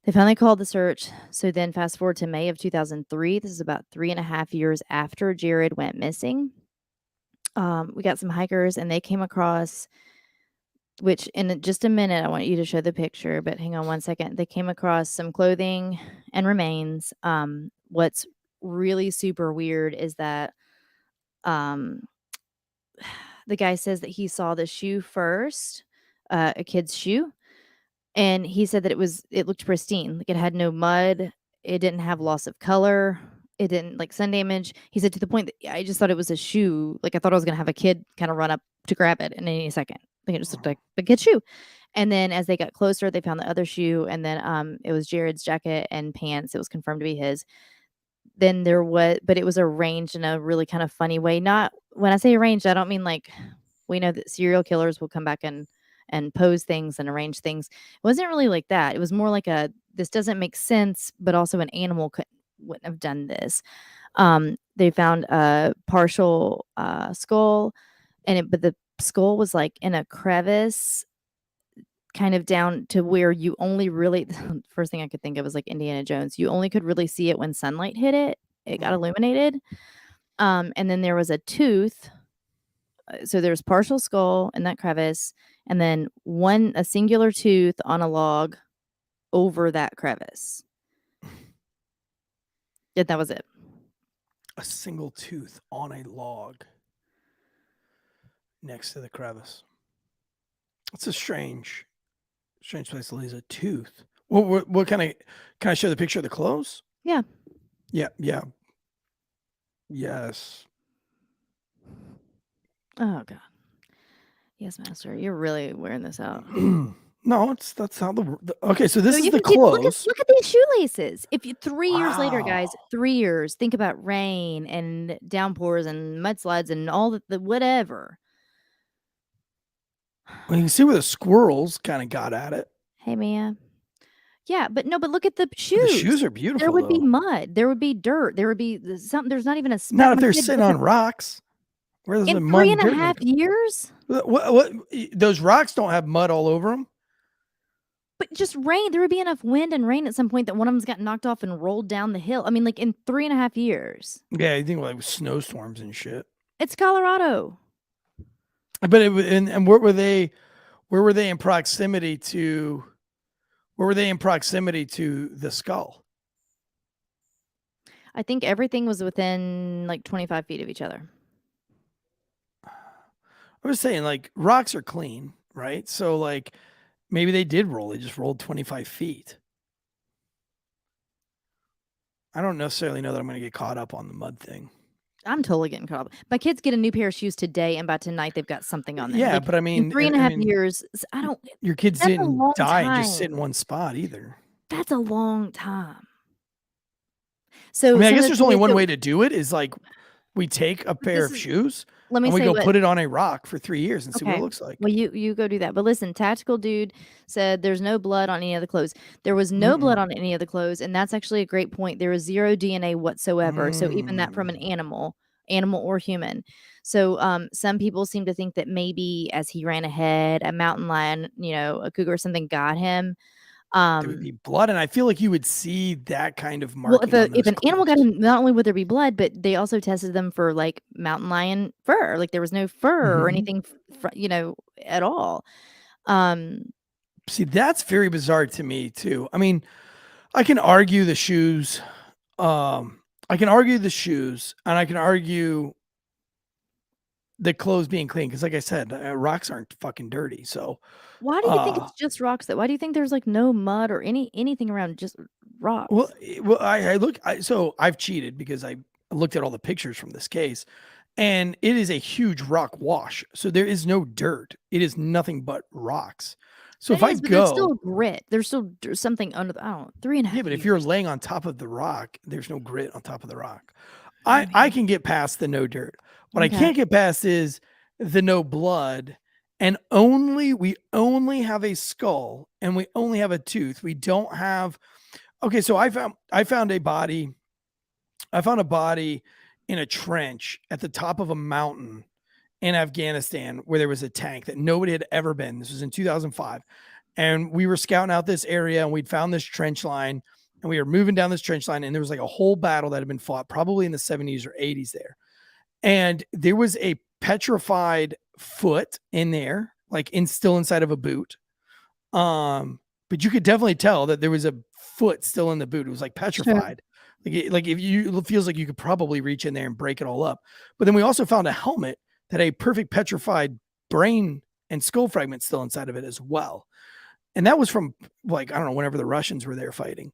[SPEAKER 6] They finally called the search. So then fast forward to May of 2003. This is about 3.5 years after Jared went missing. We got some hikers and they came across, which in just a minute, I want you to show the picture, but hang on one second. They came across some clothing and remains. What's really super weird is that the guy says that he saw the shoe first, a kid's shoe. And he said that it looked pristine. Like it had no mud. It didn't have loss of color. It didn't like sun damage. He said to the point that I just thought it was a shoe. Like I thought I was going to have a kid kind of run up to grab it in any second. Like it just looked like a kid's shoe. And then as they got closer, they found the other shoe. And then it was Jared's jacket and pants. It was confirmed to be his. Then but it was arranged in a really kind of funny way. Not when I say arranged, I don't mean like we know that serial killers will come back and pose things and arrange things. It wasn't really like that. It was more like this doesn't make sense, but also an animal wouldn't have done this. They found a partial skull, but the skull was like in a crevice, kind of down to where you only really, the first thing I could think of was like Indiana Jones. You only could really see it when sunlight hit it. It got illuminated. And then there was a tooth. So there's partial skull in that crevice, and then a singular tooth on a log over that crevice. Yeah, that was it.
[SPEAKER 5] A single tooth on a log next to the crevice. It's a strange place to lose a tooth. What kind of? Can I show the picture of the clothes?
[SPEAKER 6] Yeah.
[SPEAKER 5] Yeah. Yes.
[SPEAKER 6] Oh God. Yes, master. You're really wearing this out.
[SPEAKER 5] No, that's how okay. So this is the clothes.
[SPEAKER 6] Look at these shoelaces. If you 3 years later, guys, 3 years, think about rain and downpours and mudslides and all the whatever.
[SPEAKER 5] Well, you can see where the squirrels kind of got at it.
[SPEAKER 6] Hey, Mia. Yeah, but look at the shoes.
[SPEAKER 5] The shoes are beautiful.
[SPEAKER 6] There would be mud. There would be dirt. There would be something. There's not even a
[SPEAKER 5] not if they're sitting on rocks. Where does
[SPEAKER 6] In
[SPEAKER 5] the mud
[SPEAKER 6] 3.5
[SPEAKER 5] dirt come from?
[SPEAKER 6] years?
[SPEAKER 5] What? Those rocks don't have mud all over them.
[SPEAKER 6] But just rain. There would be enough wind and rain at some point that one of them's got knocked off and rolled down the hill. I mean, like in 3.5 years.
[SPEAKER 5] Yeah, you think like snowstorms and shit.
[SPEAKER 6] It's Colorado.
[SPEAKER 5] But and where were they? Where were they in proximity to? Where were they in proximity to the skull?
[SPEAKER 6] I think everything was within like 25 feet of each other.
[SPEAKER 5] I was saying like rocks are clean, right? So like maybe they did roll. They just rolled 25 feet. I don't necessarily know that I'm going to get caught up on the mud thing.
[SPEAKER 6] I'm totally getting caught up. My kids get a new pair of shoes today, and by tonight they've got something on them.
[SPEAKER 5] Yeah,
[SPEAKER 6] Like,
[SPEAKER 5] but I mean,
[SPEAKER 6] in 3.5 years, I don't.
[SPEAKER 5] Your kids
[SPEAKER 6] That's a
[SPEAKER 5] didn't
[SPEAKER 6] long
[SPEAKER 5] die and just sit in
[SPEAKER 6] time.
[SPEAKER 5] one spot either.
[SPEAKER 6] That's a long time. So
[SPEAKER 5] I mean, I
[SPEAKER 6] some
[SPEAKER 5] guess
[SPEAKER 6] of
[SPEAKER 5] there's
[SPEAKER 6] the
[SPEAKER 5] only
[SPEAKER 6] kids
[SPEAKER 5] one
[SPEAKER 6] that-
[SPEAKER 5] way to do it is like we take a pair of shoes
[SPEAKER 6] Let me
[SPEAKER 5] and we
[SPEAKER 6] say
[SPEAKER 5] go
[SPEAKER 6] what.
[SPEAKER 5] put it on a rock for 3 years and see what it looks like.
[SPEAKER 6] Well, you go do that. But listen, Tactical Dude said there's no blood on any of the clothes. There was no blood on any of the clothes, and that's actually a great point. There is zero DNA whatsoever. So even that from an animal or human. So some people seem to think that maybe as he ran ahead, a mountain lion, a cougar or something got him.
[SPEAKER 5] There would be blood, and I feel like you would see that kind of
[SPEAKER 6] Well,
[SPEAKER 5] marking.
[SPEAKER 6] if an animal got him, not only would there be blood, but they also tested them for like mountain lion fur. Like there was no fur or anything, at all.
[SPEAKER 5] See, that's very bizarre to me too. I mean, I can argue the shoes. I can argue the shoes, and I can argue the clothes being clean because, like I said, rocks aren't fucking dirty. So
[SPEAKER 6] Why do you think it's just rocks? Why do you think there's like no mud or anything around, just rocks?
[SPEAKER 5] Well, so I've cheated because I looked at all the pictures from this case, and it is a huge rock wash. So there is no dirt. It is nothing but rocks. So if I
[SPEAKER 6] but
[SPEAKER 5] go,
[SPEAKER 6] there's still grit. There's still something under the, I don't know, 3.5
[SPEAKER 5] yeah, but if
[SPEAKER 6] years.
[SPEAKER 5] you're laying on top of the rock, there's no grit on top of the rock. I can get past the no dirt. What I can't get past is the no blood, and we only have a skull and we only have a tooth. We don't have. Okay, so I found a body. I found a body in a trench at the top of a mountain in Afghanistan where there was a tank that nobody had ever been. This was in 2005. And we were scouting out this area and we'd found this trench line and we were moving down this trench line and there was like a whole battle that had been fought probably in the 70s or 80s there. And there was a petrified foot in there, like still inside of a boot. But you could definitely tell that there was a foot still in the boot. It was like petrified. Sure. Like if you, it feels like you could probably reach in there and break it all up. But then we also found a helmet that had a perfect petrified brain and skull fragment still inside of it as well. And that was from like, I don't know, whenever the Russians were there fighting.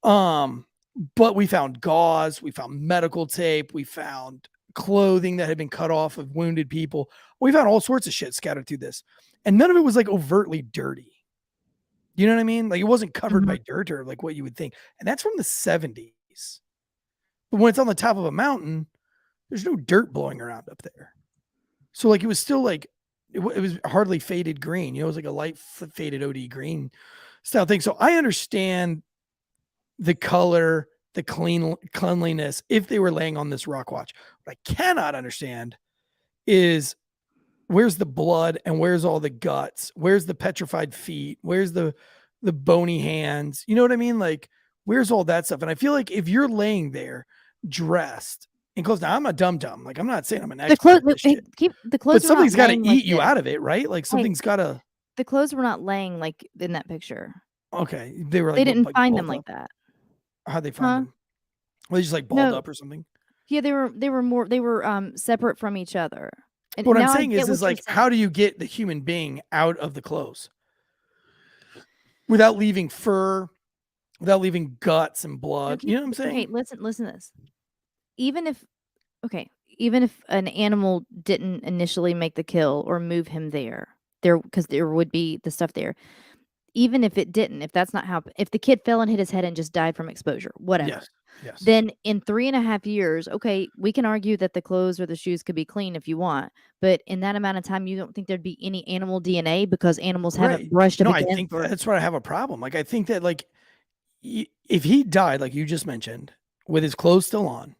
[SPEAKER 5] But we found gauze, we found medical tape, we found clothing that had been cut off of wounded people. We found all sorts of shit scattered through this. And none of it was like overtly dirty. You know what I mean? Like it wasn't covered by dirt or like what you would think. And that's from the 70s. But when it's on the top of a mountain, there's no dirt blowing around up there. So like it was still like, it was hardly faded green. You know, it was like a light faded OD green style thing. So I understand the color, the cleanliness if they were laying on this rock watch. What I cannot understand is where's the blood and where's all the guts? Where's the petrified feet? Where's the bony hands? You know what I mean? Like, where's all that stuff? And I feel like if you're laying there dressed and clothes, now I'm a dum-dum. Like, I'm not saying I'm an expert.
[SPEAKER 6] Keep the clothes.
[SPEAKER 5] But something's got to eat you out of it, right? Like something's got to.
[SPEAKER 6] The clothes were not laying like in that picture.
[SPEAKER 5] Okay, they were. Like,
[SPEAKER 6] they didn't find them like that.
[SPEAKER 5] How'd they find them? Were they just like balled up or something?
[SPEAKER 6] Yeah, they were separate from each other. And
[SPEAKER 5] what I'm saying is like, how do you get the human being out of the clothes without leaving fur, without leaving guts and blood? You know what I'm saying?
[SPEAKER 6] Okay, listen to this. Even if an animal didn't initially make the kill or move him there, because there would be the stuff there. Even if it didn't, if that's not how, if the kid fell and hit his head and just died from exposure, whatever.
[SPEAKER 5] Yes.
[SPEAKER 6] Then in 3.5 years, okay, we can argue that the clothes or the shoes could be clean if you want, but in that amount of time, you don't think there'd be any animal DNA because animals haven't brushed up against.
[SPEAKER 5] I think that's where I have a problem. Like, I think that like, if he died, like you just mentioned, with his clothes still on,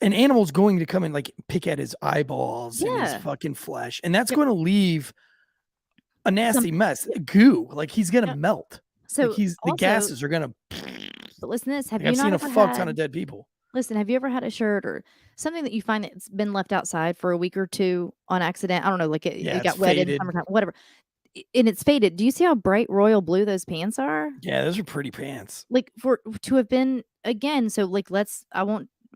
[SPEAKER 5] An animal's going to come and like pick at his eyeballs and his
[SPEAKER 6] Yeah.
[SPEAKER 5] fucking flesh, and that's
[SPEAKER 6] Yep.
[SPEAKER 5] going to leave a nasty
[SPEAKER 6] Some-
[SPEAKER 5] mess, goo. Like he's going to
[SPEAKER 6] Yep.
[SPEAKER 5] melt.
[SPEAKER 6] So
[SPEAKER 5] Like the
[SPEAKER 6] also,
[SPEAKER 5] gases are going to.
[SPEAKER 6] but listen to this. Have
[SPEAKER 5] Like
[SPEAKER 6] you
[SPEAKER 5] I've
[SPEAKER 6] not
[SPEAKER 5] seen a
[SPEAKER 6] ever
[SPEAKER 5] fuck
[SPEAKER 6] had,
[SPEAKER 5] ton of dead people.
[SPEAKER 6] listen, have you ever had a shirt or something that you find that's been left outside for a week or two on accident? I don't know, like it
[SPEAKER 5] Yeah,
[SPEAKER 6] got
[SPEAKER 5] it's
[SPEAKER 6] wet in
[SPEAKER 5] faded.
[SPEAKER 6] summertime, whatever. And it's faded. Do you see how bright royal blue those pants are?
[SPEAKER 5] Yeah, those are pretty pants.
[SPEAKER 6] Like to have been again. So like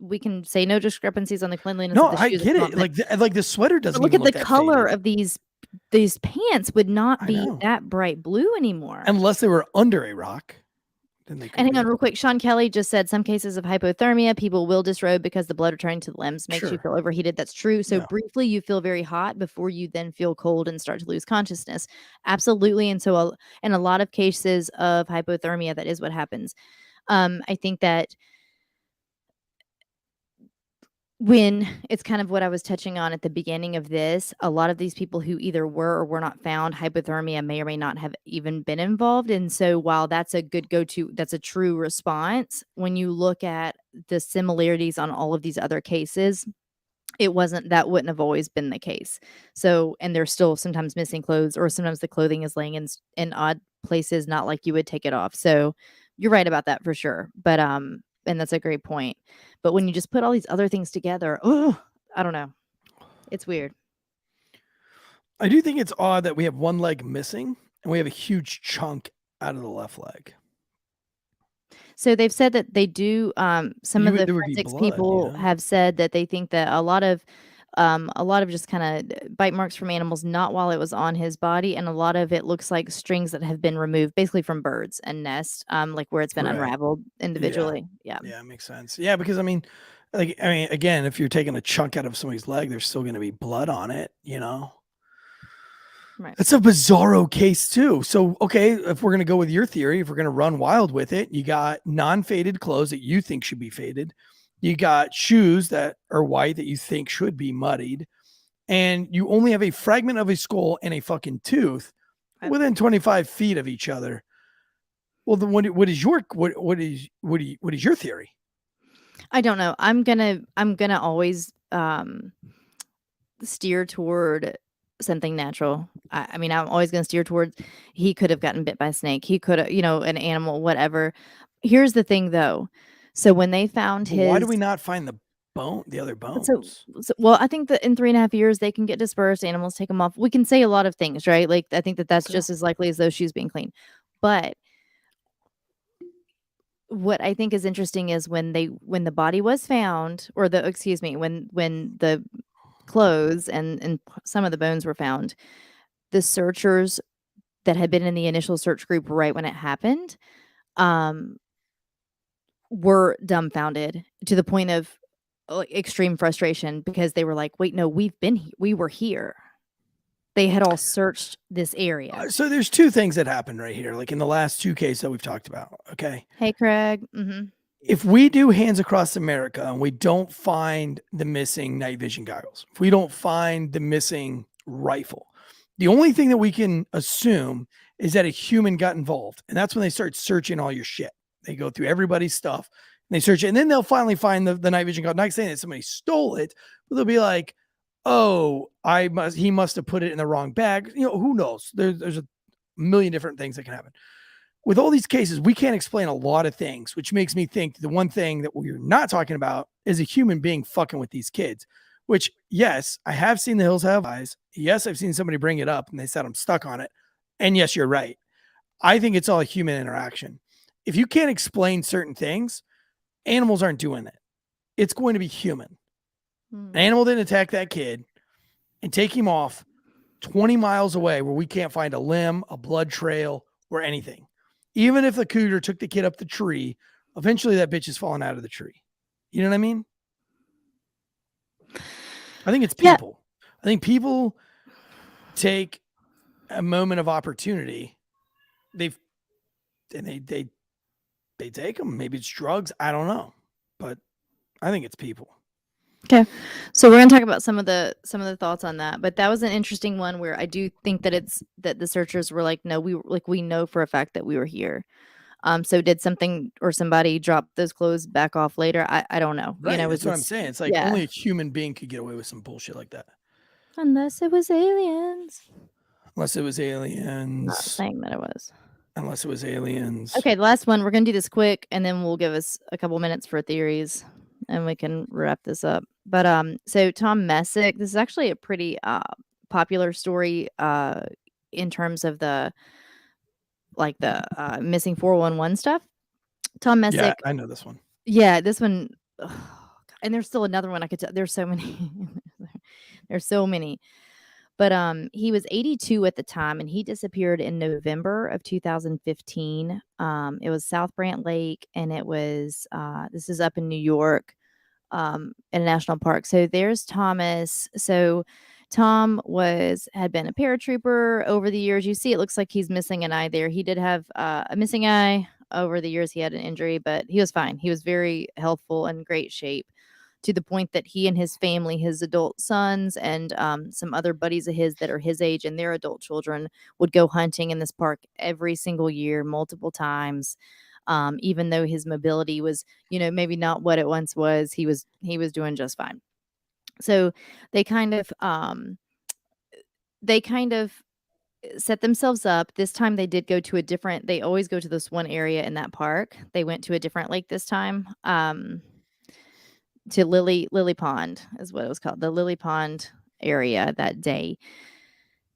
[SPEAKER 6] we can say no discrepancies on the cleanliness
[SPEAKER 5] No,
[SPEAKER 6] of the
[SPEAKER 5] I
[SPEAKER 6] shoes.
[SPEAKER 5] get
[SPEAKER 6] It's
[SPEAKER 5] it.
[SPEAKER 6] not-
[SPEAKER 5] Like the sweater
[SPEAKER 6] but
[SPEAKER 5] doesn't
[SPEAKER 6] look
[SPEAKER 5] even
[SPEAKER 6] at
[SPEAKER 5] look
[SPEAKER 6] the
[SPEAKER 5] that
[SPEAKER 6] color
[SPEAKER 5] faded.
[SPEAKER 6] of these pants would not
[SPEAKER 5] I
[SPEAKER 6] be
[SPEAKER 5] know.
[SPEAKER 6] that bright blue anymore.
[SPEAKER 5] Unless they were under a rock. Then they could
[SPEAKER 6] And hang
[SPEAKER 5] be.
[SPEAKER 6] on real quick. Sean Kelly just said some cases of hypothermia, people will disrobe because the blood returning to the limbs makes you
[SPEAKER 5] Sure.
[SPEAKER 6] feel overheated. That's true. So
[SPEAKER 5] Yeah.
[SPEAKER 6] briefly, you feel very hot before you then feel cold and start to lose consciousness. Absolutely. And so in a lot of cases of hypothermia, that is what happens. I think that when it's kind of what I was touching on at the beginning of this, a lot of these people who either were or were not found, hypothermia may or may not have even been involved. And so while that's a good go-to, that's a true response, when you look at the similarities on all of these other cases, that wouldn't have always been the case. So, and they're still sometimes missing clothes, or sometimes the clothing is laying in odd places, not like you would take it off. So you're right about that for sure. But and that's a great point. But when you just put all these other things together, I don't know. It's weird.
[SPEAKER 5] I do think it's odd that we have one leg missing and we have a huge chunk out of the left leg.
[SPEAKER 6] So they've said that they do. Some of the
[SPEAKER 5] There would be
[SPEAKER 6] forensics
[SPEAKER 5] blood, you
[SPEAKER 6] people
[SPEAKER 5] know?
[SPEAKER 6] have said that they think that a lot of just kind of bite marks from animals, not while it was on his body, and a lot of it looks like strings that have been removed, basically from birds and nests, like where it's been
[SPEAKER 5] Right.
[SPEAKER 6] unraveled individually. Yeah.
[SPEAKER 5] Yeah, it makes sense. Yeah, because I mean, again, if you're taking a chunk out of somebody's leg, there's still going to be blood on it, you know?
[SPEAKER 6] Right.
[SPEAKER 5] That's a bizarro case too. So, okay, if we're going to go with your theory, if we're going to run wild with it, you got non-faded clothes that you think should be faded. You got shoes that are white that you think should be muddied. And you only have a fragment of a skull and a fucking tooth within 25 feet of each other. Well, then what is your theory?
[SPEAKER 6] I don't know. I'm gonna always steer toward something natural. I mean, I'm always gonna steer towards he could have gotten bit by a snake. He could have, an animal, whatever. Here's the thing though. So when they found
[SPEAKER 5] But why do we not find the other bones?
[SPEAKER 6] Well, I think that in 3.5 years they can get dispersed. Animals take them off. We can say a lot of things, right? Like I think that's
[SPEAKER 5] Okay.
[SPEAKER 6] just as likely as those shoes being clean. But what I think is interesting is when the body was found, or when the clothes and some of the bones were found, the searchers that had been in the initial search group right when it happened, were dumbfounded to the point of extreme frustration, because they were like, wait, no, we were here. They had all searched this area.
[SPEAKER 5] So there's two things that happened right here, like in the last two cases that we've talked about. Okay.
[SPEAKER 6] Hey, Craig.
[SPEAKER 5] If we do Hands Across America and we don't find the missing night vision goggles, if we don't find the missing rifle, the only thing that we can assume is that a human got involved. And that's when they start searching all your shit. They go through everybody's stuff and they search it. And then they'll finally find the night vision goggles. Not saying that somebody stole it, but they'll be like, oh, he must have put it in the wrong bag. Who knows? There's a million different things that can happen. With all these cases, we can't explain a lot of things, which makes me think the one thing that we're not talking about is a human being fucking with these kids, which, yes, I have seen The Hills Have Eyes. Yes, I've seen somebody bring it up and they said I'm stuck on it. And yes, you're right. I think it's all a human interaction. If you can't explain certain things, animals aren't doing it. It's going to be human. An animal didn't attack that kid and take him off 20 miles away where we can't find a limb, a blood trail, or anything. Even if the cougar took the kid up the tree, eventually that bitch is falling out of the tree. You know what I mean? I think it's people. Yeah. I think people take a moment of opportunity. They take them. Maybe it's drugs. I don't know. But I think it's people.
[SPEAKER 6] Okay. So we're going to talk about some of the thoughts on that, but that was an interesting one where I do think that the searchers were like, no, we know for a fact that we were here. So did something or somebody drop those clothes back off later? I don't know.
[SPEAKER 5] Right.
[SPEAKER 6] You know,
[SPEAKER 5] That's
[SPEAKER 6] it's
[SPEAKER 5] what I'm
[SPEAKER 6] just,
[SPEAKER 5] saying. It's like
[SPEAKER 6] yeah.
[SPEAKER 5] only a human being could get away with some bullshit like that.
[SPEAKER 6] Unless it was aliens.
[SPEAKER 5] Unless it was
[SPEAKER 6] Not
[SPEAKER 5] aliens.
[SPEAKER 6] saying that it was.
[SPEAKER 5] Unless it was aliens.
[SPEAKER 6] Okay, the last one. We're gonna do this quick, and then we'll give us a couple minutes for theories, and we can wrap this up. But so Tom Messick, this is actually a pretty popular story in terms of the missing 411 stuff. Tom
[SPEAKER 5] Yeah,
[SPEAKER 6] Messick,
[SPEAKER 5] I know this one.
[SPEAKER 6] yeah, this one, and there's still another one I could tell. There's so many. There's so many. But he was 82 at the time, and he disappeared in November of 2015. It was South Brant Lake, and it was this is up in New York, in a national park. So there's Thomas. So Tom had been a paratrooper over the years. You see, it looks like he's missing an eye there. He did have a missing eye over the years. He had an injury, but he was fine. He was very healthful and great shape, to the point that he and his family, his adult sons and some other buddies of his that are his age and their adult children, would go hunting in this park every single year, multiple times. Even though his mobility was, maybe not what it once was, he was doing just fine. So they kind of set themselves up. This time they did go to they always go to this one area in that park. They went to a different lake this time. To Lily Pond is what it was called, the Lily Pond area that day.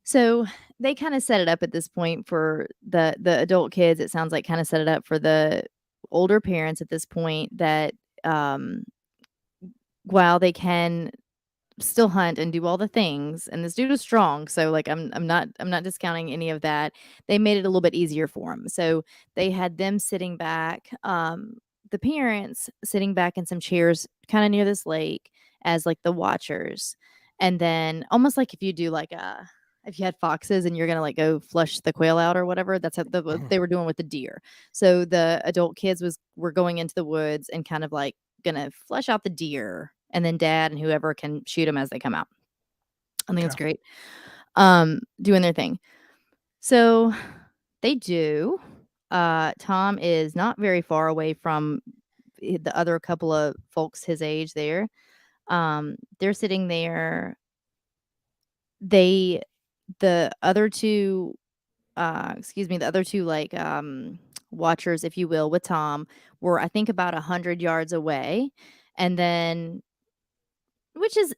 [SPEAKER 6] So they kind of set it up at this point for the adult kids. It sounds like kind of set it up for the older parents at this point that while they can still hunt and do all the things, and this dude was strong, so like I'm not discounting any of that. They made it a little bit easier for him. So they had them sitting back, the parents sitting back in some chairs kind of near this lake as like the watchers. And then almost like if you do like if you had foxes and you're going to like go flush the quail out or whatever, that's what they were doing with the deer. So the adult kids were going into the woods and kind of like going to flush out the deer, and then dad and whoever can shoot them as they come out. I think it's great. Doing their thing. So they do. Tom is not very far away from the other couple of folks his age there. They're sitting there. The other two like watchers, if you will, with Tom were, I think, about 100 yards away. And then, which is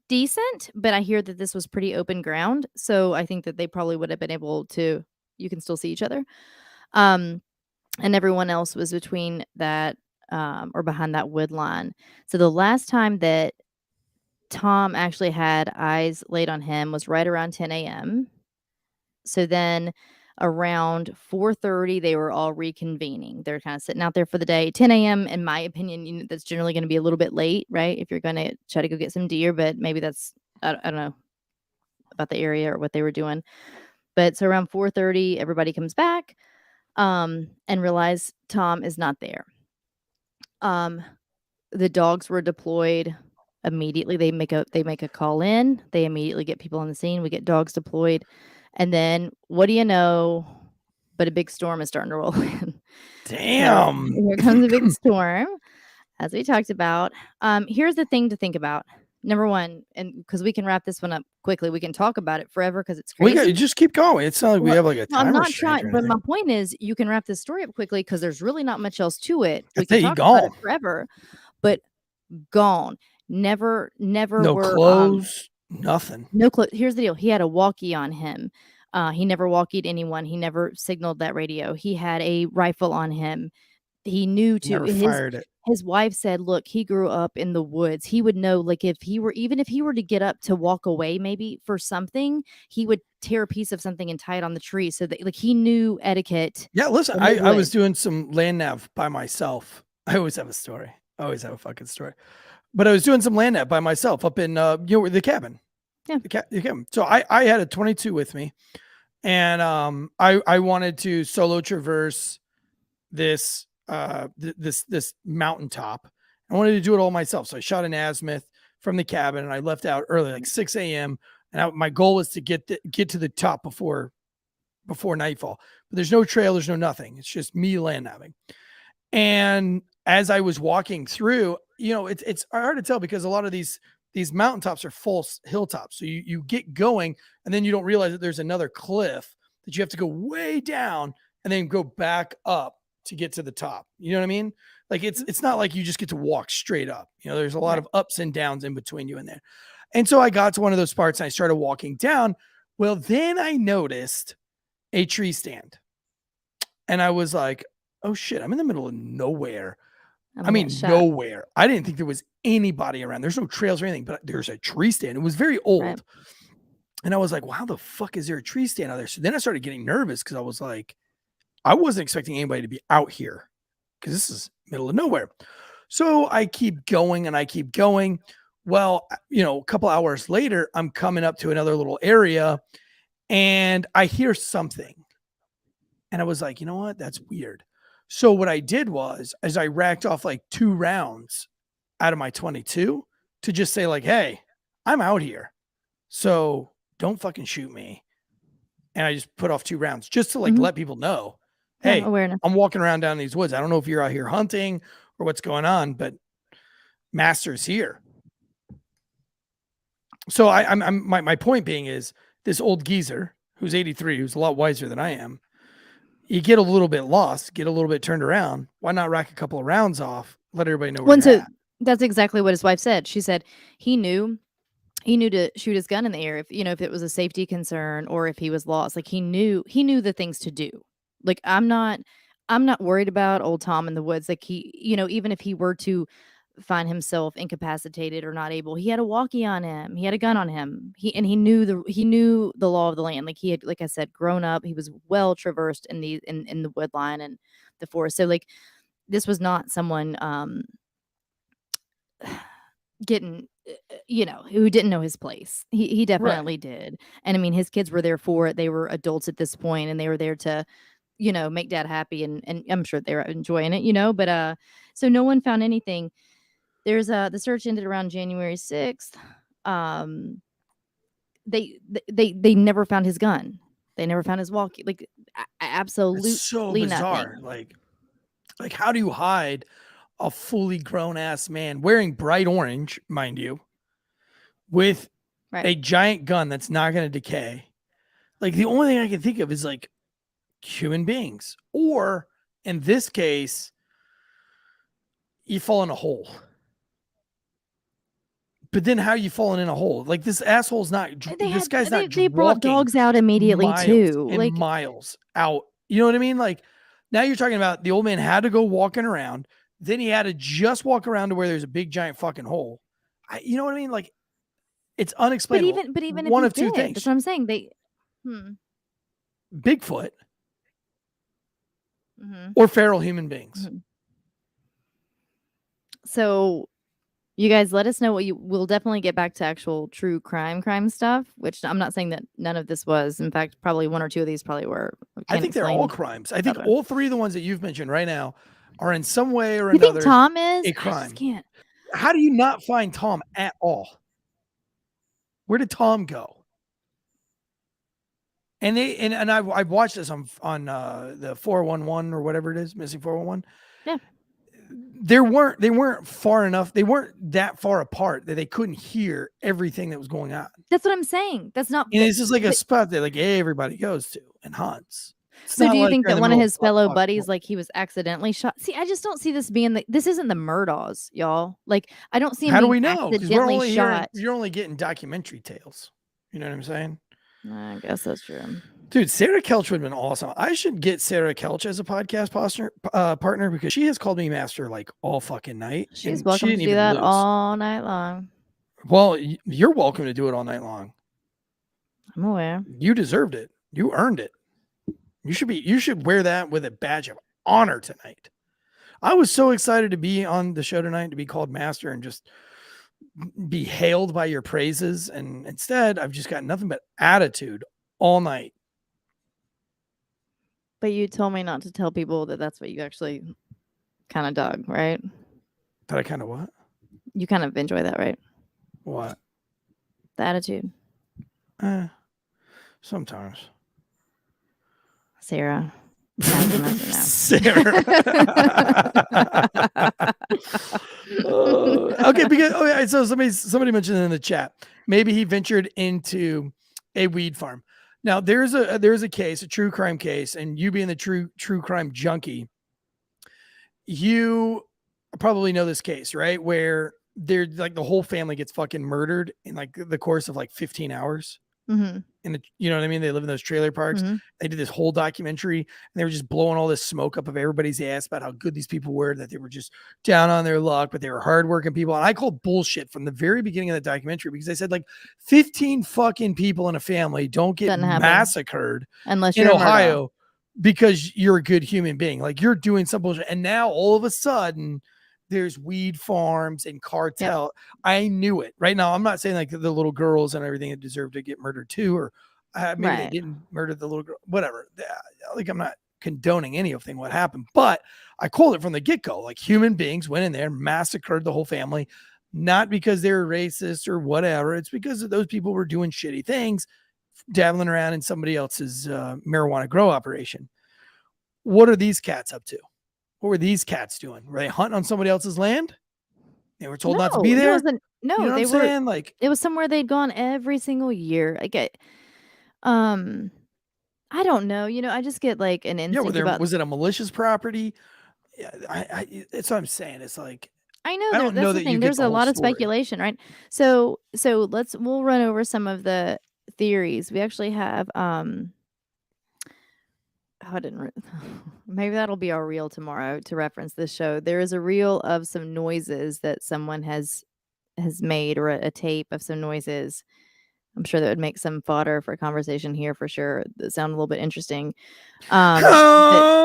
[SPEAKER 6] decent, but I hear that this was pretty open ground. So I think that they probably would have been able to, you can still see each other. And everyone else was between that or behind that wood line. So the last time that Tom actually had eyes laid on him was right around 10 a.m. So then around 4:30, they were all reconvening. They're kind of sitting out there for the day. 10 a.m., in my opinion, that's generally going to be a little bit late, right? If you're going to try to go get some deer, but maybe that's, I don't know about the area or what they were doing. But so around 4:30, everybody comes back and realize Tom is not there. The dogs were deployed immediately. They make a call in. They immediately get people on the scene. We get dogs deployed. And then what do you know? But a big storm is starting to roll in.
[SPEAKER 5] Damn.
[SPEAKER 6] So here comes a big storm, as we talked about. Here's the thing to think about. Number one, and because we can wrap this one up quickly, we can talk about it forever because it's crazy.
[SPEAKER 5] Just keep going. It's not like we have like a time
[SPEAKER 6] I'm not
[SPEAKER 5] restraint
[SPEAKER 6] trying,
[SPEAKER 5] or
[SPEAKER 6] but
[SPEAKER 5] anything.
[SPEAKER 6] my point is, you can wrap this story up quickly because there's really not much else to it. We
[SPEAKER 5] I
[SPEAKER 6] can
[SPEAKER 5] say
[SPEAKER 6] talk about it
[SPEAKER 5] gone.
[SPEAKER 6] forever, but gone. Never
[SPEAKER 5] No
[SPEAKER 6] were
[SPEAKER 5] clothes, nothing.
[SPEAKER 6] no clothes. Here's the deal: he had a walkie on him. He never walkied anyone. He never signaled that radio. He had a rifle on him. He knew to
[SPEAKER 5] Never fired it.
[SPEAKER 6] His wife said, look, he grew up in the woods. He would know, like, if he were to get up to walk away, maybe for something, he would tear a piece of something and tie it on the tree. So that, like, he knew etiquette.
[SPEAKER 5] Yeah, listen, I was doing some land nav by myself. I always have a story. I always have a fucking story. But I was doing some land nav by myself up in the cabin.
[SPEAKER 6] Yeah.
[SPEAKER 5] The cabin. So I had a 22 with me. And I wanted to solo traverse this this mountaintop. I wanted to do it all myself. So I shot an azimuth from the cabin and I left out early, like 6 a.m. And my goal was to get to the top before before nightfall. But there's no trail, there's no nothing. It's just me land nabbing. And as I was walking through, it's hard to tell because a lot of these mountaintops are false hilltops. So you get going and then you don't realize that there's another cliff that you have to go way down and then go back up to get to the top. You know what I mean? Like it's not like you just get to walk straight up. There's a lot of ups and downs in between you and there. And so I got to one of those parts and I started walking down. Well, then I noticed a tree stand. And I was like, oh shit, I'm in the middle of nowhere. Nowhere. I didn't think there was anybody around. There's no trails or anything, but there's a tree stand. It was very old. Right. And I was like, wow, how the fuck is there a tree stand out there? So then I started getting nervous because I was like, I wasn't expecting anybody to be out here because this is middle of nowhere. So I keep going and I keep going. Well, a couple hours later, I'm coming up to another little area and I hear something. And I was like, you know what? That's weird. So what I did was, as I racked off like 2 rounds out of my 22 to just say like, hey, I'm out here. So don't fucking shoot me. And I just put off 2 rounds just to like let people know, hey,
[SPEAKER 6] awareness.
[SPEAKER 5] I'm walking around down these woods. I don't know if you're out here hunting or what's going on, but Master's here. So my point being is this old geezer who's 83, who's a lot wiser than I am. You get a little bit lost, get a little bit turned around. Why not rack a couple of rounds off? Let everybody know where you're at.
[SPEAKER 6] That's exactly what his wife said. She said he knew to shoot his gun in the air if it was a safety concern or if he was lost. Like he knew the things to do. Like I'm not worried about old Tom in the woods. Like he, even if he were to find himself incapacitated or not able, he had a walkie on him, he had a gun on him, he knew the law of the land. Like he had, like I said, grown up, he was well traversed in the wood line and the forest. So like this was not someone getting who didn't know his place. He definitely did. And I mean his kids were there for it. They were adults at this point and they were there to make dad happy and I'm sure they were enjoying it, but so no one found anything. There's the search ended around January 6th. They never found his gun. They never found his walkie. Like absolutely
[SPEAKER 5] it's so bizarre.
[SPEAKER 6] Nothing.
[SPEAKER 5] Like how do you hide a fully grown ass man wearing bright orange, mind you, with a giant gun that's not going to decay? Like the only thing I can think of is like human beings, or in this case, you fall in a hole. But then how are you falling in a hole? Like this asshole's not. This guy's not.
[SPEAKER 6] They brought dogs out immediately too,
[SPEAKER 5] like miles out. You know what I mean? Like now you're talking about the old man had to go walking around. Then he had to just walk around to where there's a big giant fucking hole. You know what I mean? Like it's unexplainable.
[SPEAKER 6] But even
[SPEAKER 5] one
[SPEAKER 6] if
[SPEAKER 5] of two things.
[SPEAKER 6] That's what I'm saying.
[SPEAKER 5] Bigfoot or feral human beings.
[SPEAKER 6] So you guys let us know what we'll definitely get back to actual true crime stuff, which I'm not saying that none of this was. In fact, probably 1 or 2 of these probably were.
[SPEAKER 5] I think they're all crimes. I think all 3 of the ones that you've mentioned right now are in some way or
[SPEAKER 6] you
[SPEAKER 5] another.
[SPEAKER 6] Think Tom is
[SPEAKER 5] a crime?
[SPEAKER 6] I just can't.
[SPEAKER 5] How do you not find Tom at all? Where did Tom go? And I've watched this on the 411 or whatever it is, missing 411.
[SPEAKER 6] Yeah.
[SPEAKER 5] They weren't far enough. They weren't that far apart that they couldn't hear everything that was going on.
[SPEAKER 6] That's what I'm saying. That's not.
[SPEAKER 5] And it's just like a spot that like everybody goes to and hunts.
[SPEAKER 6] So do you think that one of his fellow buddies, like he was accidentally shot? See, I just don't see this being this isn't the Murdaws, y'all. Like I don't see him.
[SPEAKER 5] How do we know? Because we're only
[SPEAKER 6] shot.
[SPEAKER 5] You're only getting documentary tales. You know what I'm saying?
[SPEAKER 6] I guess that's true.
[SPEAKER 5] Dude, Sarah Kelch would have been awesome. I should get Sarah Kelch as a podcast partner because she has called me master like all fucking night.
[SPEAKER 6] She's welcome to do that all night long.
[SPEAKER 5] Well, you're welcome to do it all night long.
[SPEAKER 6] I'm aware.
[SPEAKER 5] You deserved it. You earned it. You should wear that with a badge of honor tonight. I was so excited to be on the show tonight, to be called master and just be hailed by your praises. And instead, I've just got nothing but attitude all night.
[SPEAKER 6] But you told me not to tell people that that's what you actually kind of dug, right?
[SPEAKER 5] That I kind of what?
[SPEAKER 6] You kind of enjoy that, right?
[SPEAKER 5] What?
[SPEAKER 6] The attitude.
[SPEAKER 5] Sometimes.
[SPEAKER 6] Sarah. That's a message now.
[SPEAKER 5] Sarah. Okay, because so somebody mentioned in the chat, maybe he ventured into a weed farm. Now there's a case, a true crime case, and you being the true crime junkie, you probably know this case, right? Where they're like the whole family gets fucking murdered in like the course of like 15 hours.
[SPEAKER 6] Mm-hmm.
[SPEAKER 5] And you know what I mean? They live in those trailer parks.
[SPEAKER 6] Mm-hmm.
[SPEAKER 5] They did this whole documentary and they were just blowing all this smoke up of everybody's ass about how good these people were, that they were just down on their luck, but they were hardworking people. And I called bullshit from the very beginning of the documentary because I said like 15 fucking people in a family don't get massacred
[SPEAKER 6] unless
[SPEAKER 5] in
[SPEAKER 6] you're
[SPEAKER 5] Ohio because you're a good human being. Like you're doing some bullshit. And now all of a sudden there's weed farms and cartel. Yep. I knew it. Right now, I'm not saying like the little girls and everything that deserve to get murdered too, or maybe they didn't murder the little girl, whatever. Like I'm not condoning anything what happened, but I called it from the get-go. Like human beings went in there and massacred the whole family, not because they were racist or whatever. It's because those people were doing shitty things, dabbling around in somebody else's marijuana grow operation. What are these cats up to? What were these cats doing? Were they hunting on somebody else's land? They were told not to be there.
[SPEAKER 6] No,
[SPEAKER 5] you know
[SPEAKER 6] they
[SPEAKER 5] what I'm
[SPEAKER 6] were.
[SPEAKER 5] saying? Like
[SPEAKER 6] it was somewhere they'd gone every single year. I get, I don't know. You know, I just get like an instinct about.
[SPEAKER 5] Was it a malicious property? Yeah, it's what I'm saying. It's like
[SPEAKER 6] I know that's the thing. There's a lot of speculation, right? So we'll run over some of the theories. We actually have maybe that'll be our reel tomorrow to reference this show. There is a reel of some noises that someone has made, or a tape of some noises. I'm sure that would make some fodder for a conversation here for sure. That sound a little bit interesting.
[SPEAKER 5] Yeah.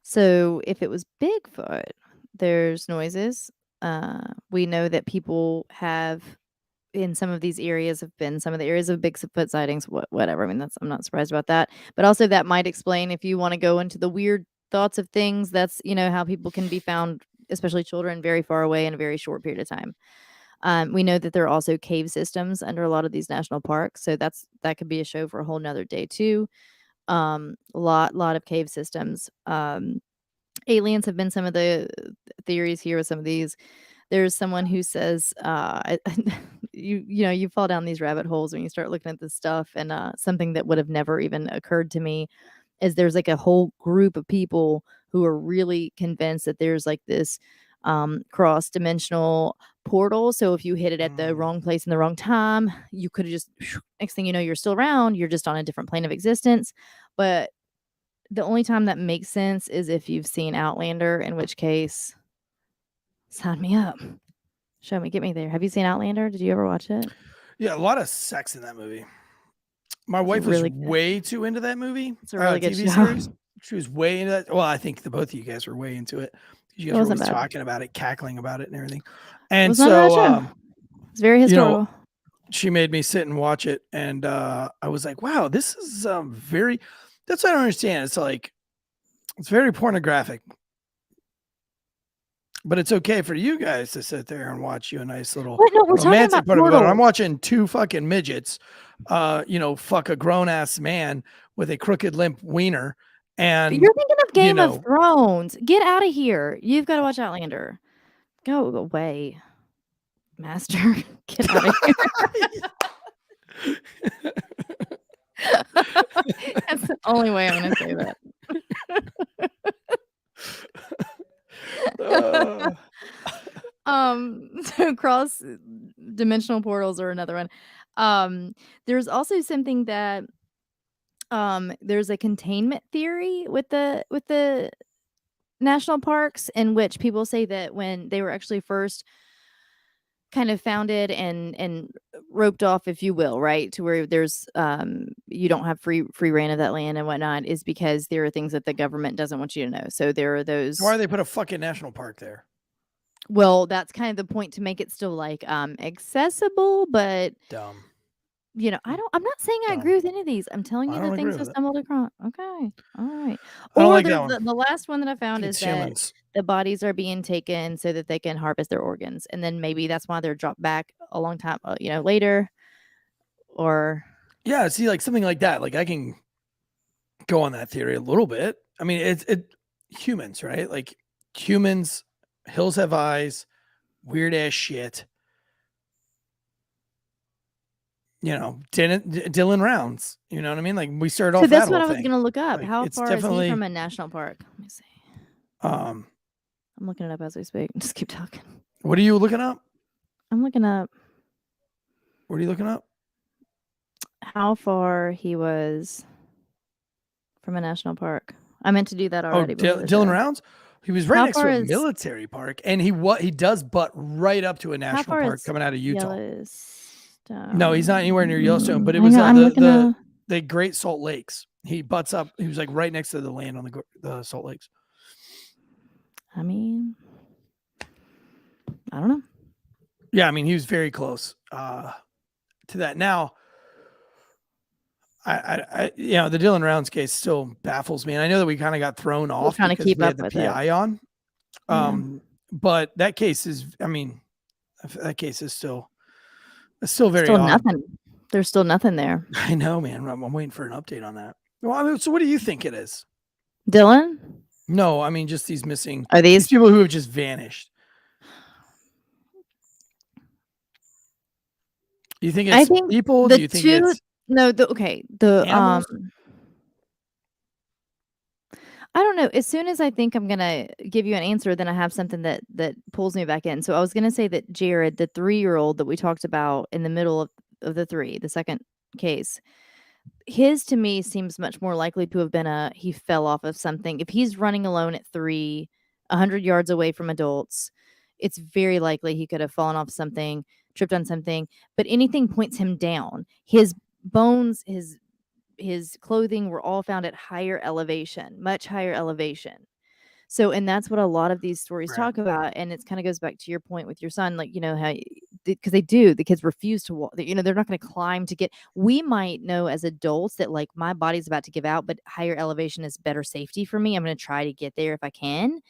[SPEAKER 6] So if it was Bigfoot, there's noises. We know that people have in some of these areas have been some of the areas of Bigfoot sightings, whatever. I mean, I'm not surprised about that. But also that might explain, if you want to go into the weird thoughts of things, that's, you know, how people can be found, especially children, very far away in a very short period of time. We know that there are also cave systems under a lot of these national parks. So that could be a show for a whole nother day too. A lot of cave systems. Aliens have been some of the theories here with some of these. There's someone who says, you fall down these rabbit holes when you start looking at this stuff. And something that would have never even occurred to me is there's like a whole group of people who are really convinced that there's like this cross-dimensional portal. So if you hit it at the wrong place in the wrong time, you could have just, next thing you know, you're still around. You're just on a different plane of existence. But the only time that makes sense is if you've seen Outlander, in which case, sign me up. Show me, get me there. Have you seen Outlander? Did you ever watch it?
[SPEAKER 5] Yeah, a lot of sex in that movie. My wife was way too into that movie.
[SPEAKER 6] It's a really good
[SPEAKER 5] TV series. She was way into that. Well, I think the both of you guys were way into it. You guys were always talking about it, cackling about it, and everything. And so
[SPEAKER 6] it's very historical.
[SPEAKER 5] You know, she made me sit and watch it, and I was like, "Wow, this is very." That's what I don't understand. It's like it's very pornographic. But it's okay for you guys to sit there and watch you a nice little romantic part of it. I'm watching two fucking midgets, fuck a grown ass man with a crooked limp wiener. And
[SPEAKER 6] you're thinking of Game of Thrones. Get out of here. You've got to watch Outlander. Go away, master. Get out of here. That's the only way I'm going to say that. So cross dimensional portals are another one. There's also something that there's a containment theory with the national parks, in which people say that when they were actually first kind of founded and roped off, if you will, right, to where there's you don't have free reign of that land and whatnot, is because there are things that the government doesn't want you to know. So there are those.
[SPEAKER 5] Why do they put a fucking national park there?
[SPEAKER 6] Well, that's kind of the point, to make it still like accessible, but
[SPEAKER 5] dumb.
[SPEAKER 6] You know, I'm not saying I agree with any of these. I'm telling you the things I stumbled across. Okay. All right. Or the last one that I found is that the bodies are being taken so that they can harvest their organs. And then maybe that's why they're dropped back a long time, later. Or
[SPEAKER 5] Yeah, see, like something like that. Like I can go on that theory a little bit. I mean, it humans, right? Like humans, hills have eyes, weird ass shit. You know, Dylan Rounds. You know what I mean? Like we started
[SPEAKER 6] So
[SPEAKER 5] off
[SPEAKER 6] that's
[SPEAKER 5] that
[SPEAKER 6] what
[SPEAKER 5] whole
[SPEAKER 6] I was
[SPEAKER 5] thing.
[SPEAKER 6] going to look up.
[SPEAKER 5] Like,
[SPEAKER 6] How
[SPEAKER 5] it's
[SPEAKER 6] far is he
[SPEAKER 5] definitely
[SPEAKER 6] from a national park? Let me see.
[SPEAKER 5] um.
[SPEAKER 6] I'm looking it up as we speak. Just keep talking.
[SPEAKER 5] What are you looking up?
[SPEAKER 6] I'm looking up
[SPEAKER 5] What are you looking up?
[SPEAKER 6] how far he was from a national park. I meant to do that
[SPEAKER 5] Oh,
[SPEAKER 6] already before the
[SPEAKER 5] Dylan
[SPEAKER 6] show.
[SPEAKER 5] Rounds. He was right
[SPEAKER 6] How
[SPEAKER 5] next to
[SPEAKER 6] far
[SPEAKER 5] a
[SPEAKER 6] is-
[SPEAKER 5] military park, and he does butt right up to a
[SPEAKER 6] How
[SPEAKER 5] national
[SPEAKER 6] far
[SPEAKER 5] park
[SPEAKER 6] is
[SPEAKER 5] coming out of Utah.
[SPEAKER 6] Yellowstone?
[SPEAKER 5] No, he's not anywhere near Yellowstone, but it
[SPEAKER 6] Hang
[SPEAKER 5] was
[SPEAKER 6] on, I'm looking up.
[SPEAKER 5] the Great Salt Lakes. He butts up. He was like right next to the land on the Salt Lakes.
[SPEAKER 6] I mean, I don't know.
[SPEAKER 5] Yeah, I mean he was very close to that. Now, I you know the Dylan Rounds case still baffles me, and I know that we kind of got thrown off
[SPEAKER 6] trying to
[SPEAKER 5] because
[SPEAKER 6] keep
[SPEAKER 5] we
[SPEAKER 6] up
[SPEAKER 5] had the
[SPEAKER 6] with it.
[SPEAKER 5] PI on.
[SPEAKER 6] Yeah.
[SPEAKER 5] But that case is, I mean, that case is still very
[SPEAKER 6] Still
[SPEAKER 5] odd.
[SPEAKER 6] nothing. There's still nothing there.
[SPEAKER 5] I know, man. I'm waiting for an update on that. Well, I mean, so what do you think it is?
[SPEAKER 6] Dylan?
[SPEAKER 5] No, I mean just these missing.
[SPEAKER 6] Are
[SPEAKER 5] These
[SPEAKER 6] these
[SPEAKER 5] people who have just vanished. Do you think
[SPEAKER 6] I
[SPEAKER 5] it's
[SPEAKER 6] think
[SPEAKER 5] people?
[SPEAKER 6] the
[SPEAKER 5] Do you think
[SPEAKER 6] two
[SPEAKER 5] it's
[SPEAKER 6] no, the
[SPEAKER 5] animals?
[SPEAKER 6] I don't know. As soon as I think I'm gonna give you an answer, then I have something that pulls me back in. So I was gonna say that Jared, the 3-year-old that we talked about in the middle of the three, the second case, his to me seems much more likely to have been he fell off of something. If he's running alone at 3, 100 yards away from adults, it's very likely he could have fallen off something, tripped on something, but anything points him down. His bones, his clothing were all found at higher elevation, much higher elevation. So, and that's what a lot of these stories
[SPEAKER 5] Right.
[SPEAKER 6] talk about. And it kind of goes back to your point with your son, like, you know, how, because the kids refuse to walk, you know, they're not going to climb to get, we might know as adults that like my body's about to give out, but higher elevation is better safety for me. I'm going to try to get there if I can.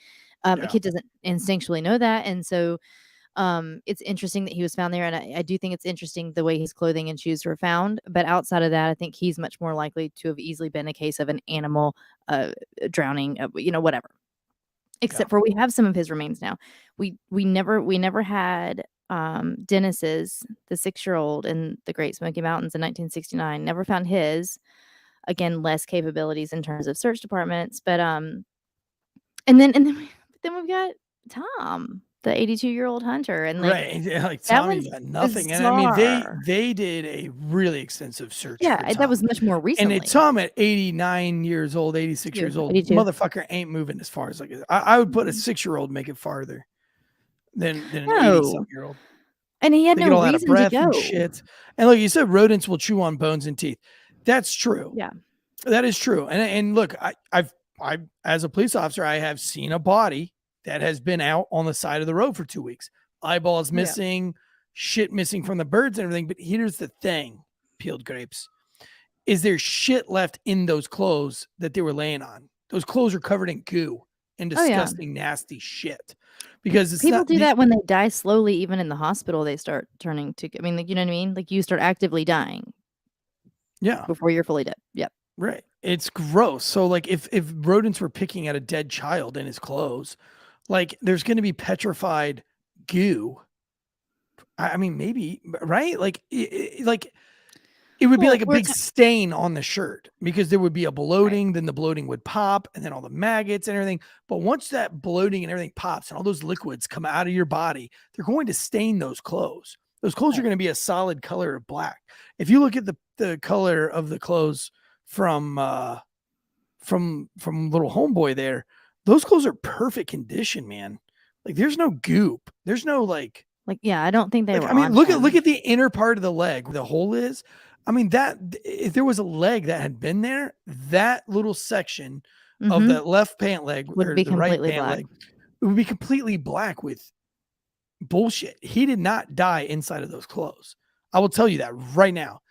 [SPEAKER 6] A kid doesn't instinctually know that. And so, it's interesting that he was found there, and I do think it's interesting the way his clothing and shoes were found. But outside of that, I think he's much more likely to have easily been a case of an animal drowning, you know, whatever. Except for we have some of his remains now. We never had Dennis's, the 6-year-old in the Great Smoky Mountains in 1969. Never found his. Again, less capabilities in terms of search departments, but and then we've got Tom, the 82-year-old hunter, and like,
[SPEAKER 5] right, yeah, like
[SPEAKER 6] that
[SPEAKER 5] Tommy
[SPEAKER 6] one's
[SPEAKER 5] got nothing. And I mean
[SPEAKER 6] bizarre.
[SPEAKER 5] they did a really extensive search.
[SPEAKER 6] Yeah,
[SPEAKER 5] for
[SPEAKER 6] that
[SPEAKER 5] Tom.
[SPEAKER 6] was much more recently.
[SPEAKER 5] And Tom at 89 years old, 86 years old,
[SPEAKER 6] 82.
[SPEAKER 5] motherfucker ain't moving as far as like I would put a 6-year-old make it farther than an
[SPEAKER 6] No.
[SPEAKER 5] 80-something-year-old.
[SPEAKER 6] And he had
[SPEAKER 5] They get
[SPEAKER 6] no
[SPEAKER 5] all out of
[SPEAKER 6] reason to
[SPEAKER 5] breath
[SPEAKER 6] go.
[SPEAKER 5] and shit. And like you said, rodents will chew on bones and teeth. That's true.
[SPEAKER 6] Yeah.
[SPEAKER 5] That is true. And look, I've as a police officer, I have seen a body that has been out on the side of the road for 2 weeks. Eyeballs missing, shit missing from the birds and everything. But here's the thing, peeled grapes. Is there shit left in those clothes that they were laying on? Those clothes are covered in goo and disgusting, nasty shit. Because it's
[SPEAKER 6] people
[SPEAKER 5] not,
[SPEAKER 6] do that when they die slowly, even in the hospital, they start turning to, I mean, like, you know what I mean? Like you start actively dying.
[SPEAKER 5] Yeah.
[SPEAKER 6] Before you're fully dead. Yep.
[SPEAKER 5] Right. It's gross. So like if rodents were picking at a dead child in his clothes, like there's going to be petrified goo. I mean, maybe, right? Like, it would be
[SPEAKER 6] Well,
[SPEAKER 5] like a big stain on the shirt because there would be a bloating, then the bloating would pop and then all the maggots and everything. But once that bloating and everything pops and all those liquids come out of your body, they're going to stain those clothes. Those clothes are going to be a solid color of black. If you look at the color of the clothes from little homeboy there, those clothes are perfect condition, man. Like there's no goop. There's no like,
[SPEAKER 6] yeah, I don't think they were.
[SPEAKER 5] I mean,
[SPEAKER 6] on
[SPEAKER 5] look
[SPEAKER 6] him.
[SPEAKER 5] at the inner part of the leg where the hole is. I mean, that if there was a leg that had been there, that little section of that left pant leg
[SPEAKER 6] would be
[SPEAKER 5] the right
[SPEAKER 6] completely
[SPEAKER 5] pant
[SPEAKER 6] black.
[SPEAKER 5] leg, it would be completely black with bullshit. He did not die inside of those clothes. I will tell you that right now.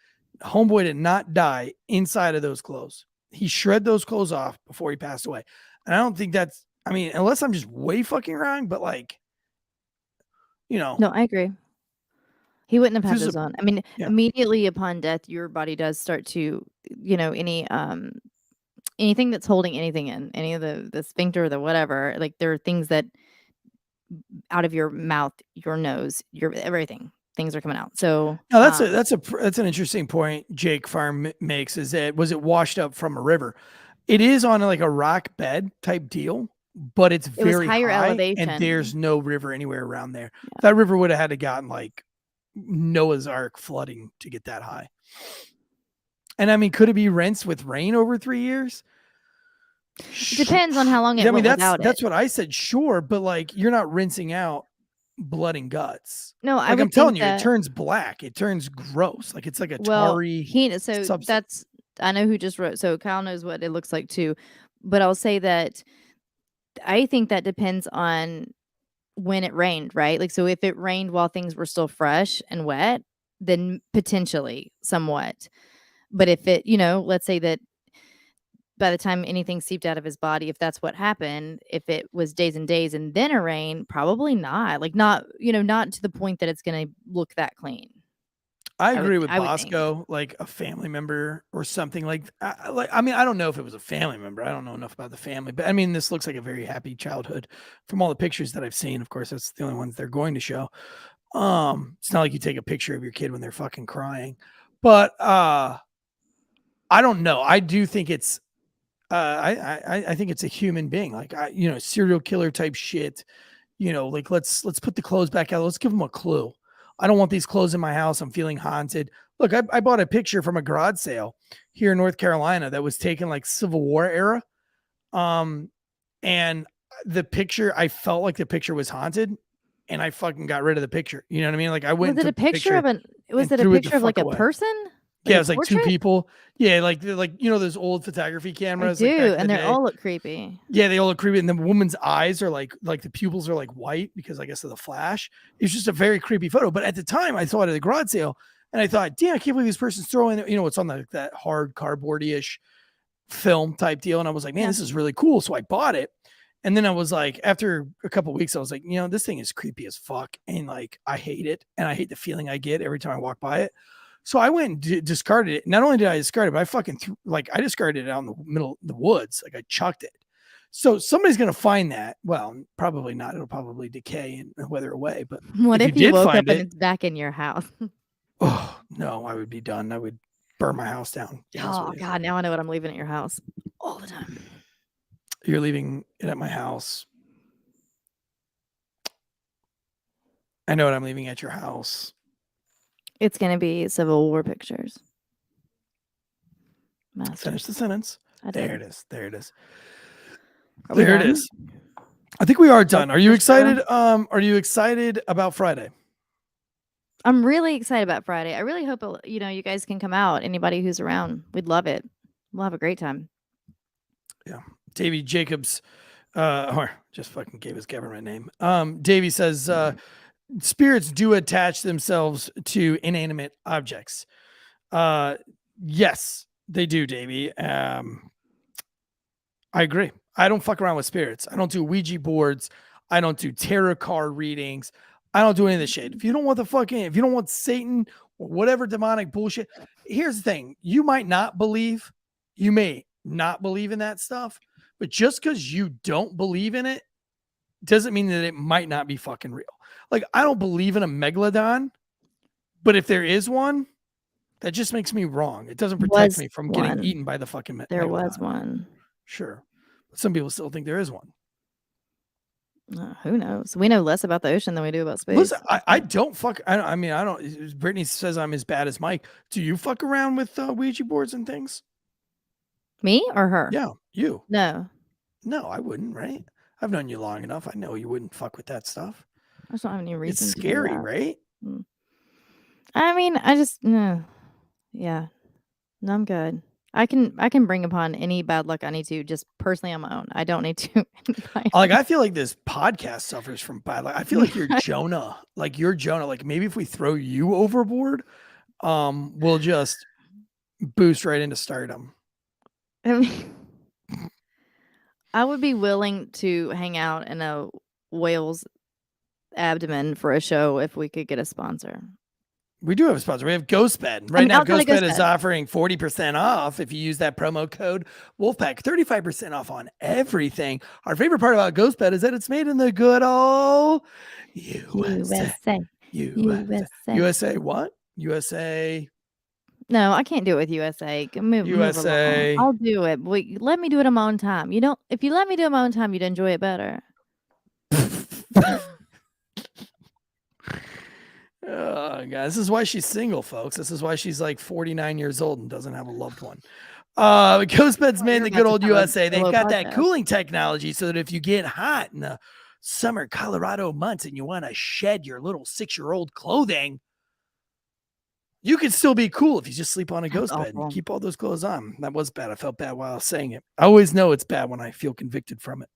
[SPEAKER 5] Homeboy did not die inside of those clothes. He shred those clothes off before he passed away. And I don't think that's, I mean, unless I'm just way fucking wrong, but like, you know.
[SPEAKER 6] No, I agree. He wouldn't have had
[SPEAKER 5] This is
[SPEAKER 6] those on. I mean,
[SPEAKER 5] yeah.
[SPEAKER 6] immediately upon death, your body does start to, anything that's holding anything in, any of the sphincter, the whatever, like there are things that out of your mouth, your nose, your everything, things are coming out. So
[SPEAKER 5] No, that's an interesting point Jake Farm makes. Is that was it washed up from a river? It is on like a rock bed type deal, but it's
[SPEAKER 6] it was
[SPEAKER 5] very
[SPEAKER 6] higher
[SPEAKER 5] high,
[SPEAKER 6] elevation.
[SPEAKER 5] and there's no river anywhere around there. That river would have had to gotten like Noah's Ark flooding to get that high. And I mean, could it be rinsed with rain over 3 years?
[SPEAKER 6] It depends on how long it went without
[SPEAKER 5] that's
[SPEAKER 6] it.
[SPEAKER 5] what I said. Sure, but like you're not rinsing out blood and guts.
[SPEAKER 6] No, I
[SPEAKER 5] Like
[SPEAKER 6] would
[SPEAKER 5] I'm telling
[SPEAKER 6] think
[SPEAKER 5] you, it
[SPEAKER 6] that,
[SPEAKER 5] turns black. It turns gross. Like it's like a
[SPEAKER 6] well,
[SPEAKER 5] tarry.
[SPEAKER 6] so
[SPEAKER 5] substance.
[SPEAKER 6] that's, I know who just wrote, so Kyle knows what it looks like too. But I'll say that I think that depends on when it rained, right? Like, so if it rained while things were still fresh and wet, then potentially somewhat. But if it, let's say that by the time anything seeped out of his body, if that's what happened, if it was days and days and then a rain, probably not. Like not, not to the point that it's going to look that clean.
[SPEAKER 5] I agree with
[SPEAKER 6] I would think.
[SPEAKER 5] Bosco, like a family member or something I mean, I don't know if it was a family member. I don't know enough about the family, but I mean, this looks like a very happy childhood from all the pictures that I've seen. Of course, that's the only ones they're going to show. It's not like you take a picture of your kid when they're fucking crying, but I don't know. I do think it's I think it's a human being, like serial killer type shit. Like let's put the clothes back out. Let's give them a clue. I don't want these clothes in my house. I'm feeling haunted. Look, I bought a picture from a garage sale here in North Carolina that was taken like Civil War era. And the picture, I felt like the picture was haunted, and I fucking got rid of the picture. You know what I mean? Like I went.
[SPEAKER 6] Was it a picture of like a person?
[SPEAKER 5] Yeah, it was like two people. Yeah, like those old photography cameras.
[SPEAKER 6] I do,
[SPEAKER 5] like back in
[SPEAKER 6] and
[SPEAKER 5] the
[SPEAKER 6] they
[SPEAKER 5] day.
[SPEAKER 6] all look creepy.
[SPEAKER 5] Yeah, they all look creepy, and the woman's eyes are like the pupils are like white because I guess of the flash. It's just a very creepy photo. But at the time, I saw it at a garage sale, and I thought, damn, I can't believe this person's throwing. It's on that hard cardboardy-ish film type deal, and I was like, man, this is really cool. So I bought it, and then I was like, after a couple of weeks, I was like, this thing is creepy as fuck, and like I hate it, and I hate the feeling I get every time I walk by it. So I went and discarded it. Not only did I discard it, but I fucking I discarded it out in the middle of the woods. Like I chucked it. So somebody's going to find that. Well, probably not. It'll probably decay and weather away. But
[SPEAKER 6] what if you
[SPEAKER 5] did
[SPEAKER 6] woke up
[SPEAKER 5] find
[SPEAKER 6] and it's back in your house?
[SPEAKER 5] Oh, no, I would be done. I would burn my house down.
[SPEAKER 6] Oh, God. Now I know what I'm leaving at your house all the time.
[SPEAKER 5] You're leaving it at my house. I know what I'm leaving at your house.
[SPEAKER 6] It's going to be Civil War pictures.
[SPEAKER 5] Finish the sentence. There it is. There it is.
[SPEAKER 6] There
[SPEAKER 5] it is. I think we are done. Are you excited? Are you excited about Friday?
[SPEAKER 6] I'm really excited about Friday. I really hope you guys can come out. Anybody who's around, we'd love it. We'll have a great time.
[SPEAKER 5] Yeah, Davey Jacobs, or just fucking gave his government name. Davey says spirits do attach themselves to inanimate objects. Yes, they do, Davey. I agree. I don't fuck around with spirits. I don't do Ouija boards. I don't do tarot card readings. I don't do any of this shit. If you don't want Satan or whatever demonic bullshit, here's the thing. You may not believe in that stuff, but just because you don't believe in it doesn't mean that it might not be fucking real. Like, I don't believe in a megalodon, but if there is one, that just makes me wrong. It doesn't protect me from getting eaten by the fucking megalodon.
[SPEAKER 6] There was one.
[SPEAKER 5] Sure. But some people still think there is one.
[SPEAKER 6] Who knows? We know less about the ocean than we do about space.
[SPEAKER 5] Listen, I don't fuck. I don't. Brittany says I'm as bad as Mike. Do you fuck around with Ouija boards and things?
[SPEAKER 6] Me or her?
[SPEAKER 5] Yeah, you.
[SPEAKER 6] No,
[SPEAKER 5] I wouldn't. Right? I've known you long enough. I know you wouldn't fuck with that stuff.
[SPEAKER 6] I just don't have any reason.
[SPEAKER 5] It's scary, right?
[SPEAKER 6] I mean, I just no. Yeah, no, I'm good. I can bring upon any bad luck I need to just personally on my own. I don't need to.
[SPEAKER 5] Like, I feel like this podcast suffers from bad luck. I feel like you're Jonah. Like you're Jonah. Like maybe if we throw you overboard, we'll just boost right into stardom.
[SPEAKER 6] I mean, I would be willing to hang out in a whale's abdomen for a show if we could get a sponsor.
[SPEAKER 5] We do have a sponsor. We have GhostBed. Right now, GhostBed is offering 40% off if you use that promo code Wolfpack. 35% off on everything. Our favorite part about GhostBed is that it's made in the good old USA. USA what? USA.
[SPEAKER 6] No, I can't do it with USA. Move
[SPEAKER 5] USA.
[SPEAKER 6] along. I'll do it. Wait, let me do it on my own time. If you let me do it on my own time, you'd enjoy it better.
[SPEAKER 5] Oh, God. This is why she's single, folks. This is why she's like 49 years old and doesn't have a loved one. GhostBed's made in the good old USA. They've got that cooling technology so that if you get hot in the summer Colorado months and you want to shed your little 6-year-old clothing, you can still be cool if you just sleep on a ghost bed and keep all those clothes on. That was bad. I felt bad while I was saying it. I always know it's bad when I feel convicted from it.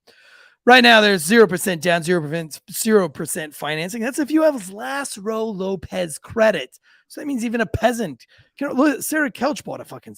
[SPEAKER 5] Right now, there's 0% down, 0% financing. That's if you have Laszlo Lopez credit. So that means even a peasant. Look, Sarah Kelch bought a fucking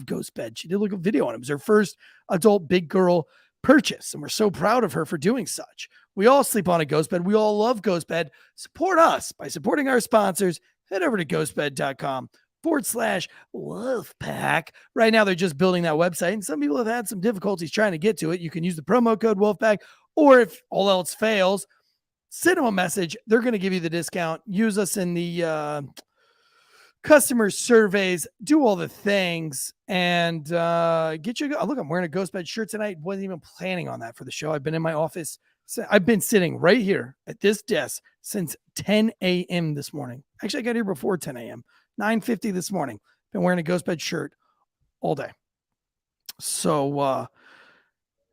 [SPEAKER 5] ghost bed. She did look a video on it. It was her first adult big girl purchase, and we're so proud of her for doing such. We all sleep on a ghost bed. We all love ghost bed. Support us by supporting our sponsors. Head over to ghostbed.com/Wolfpack. Right now, they're just building that website, and some people have had some difficulties trying to get to it. You can use the promo code Wolfpack, or if all else fails, send them a message. They're going to give you the discount. Use us in the customer surveys. Do all the things, and get you. Look, I'm wearing a ghost bed shirt tonight. Wasn't even planning on that for the show. I've been in my office. I've been sitting right here at this desk since 10 a.m. this morning. Actually, I got here before 10 a.m. 9:50 this morning. Been wearing a ghost bed shirt all day. So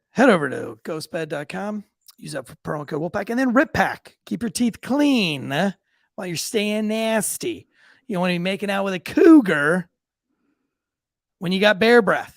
[SPEAKER 5] head over to ghostbed.com. Use that for promo code Wolfpack. And then Rip Pack. Keep your teeth clean while you're staying nasty. You don't want to be making out with a cougar when you got bear breath.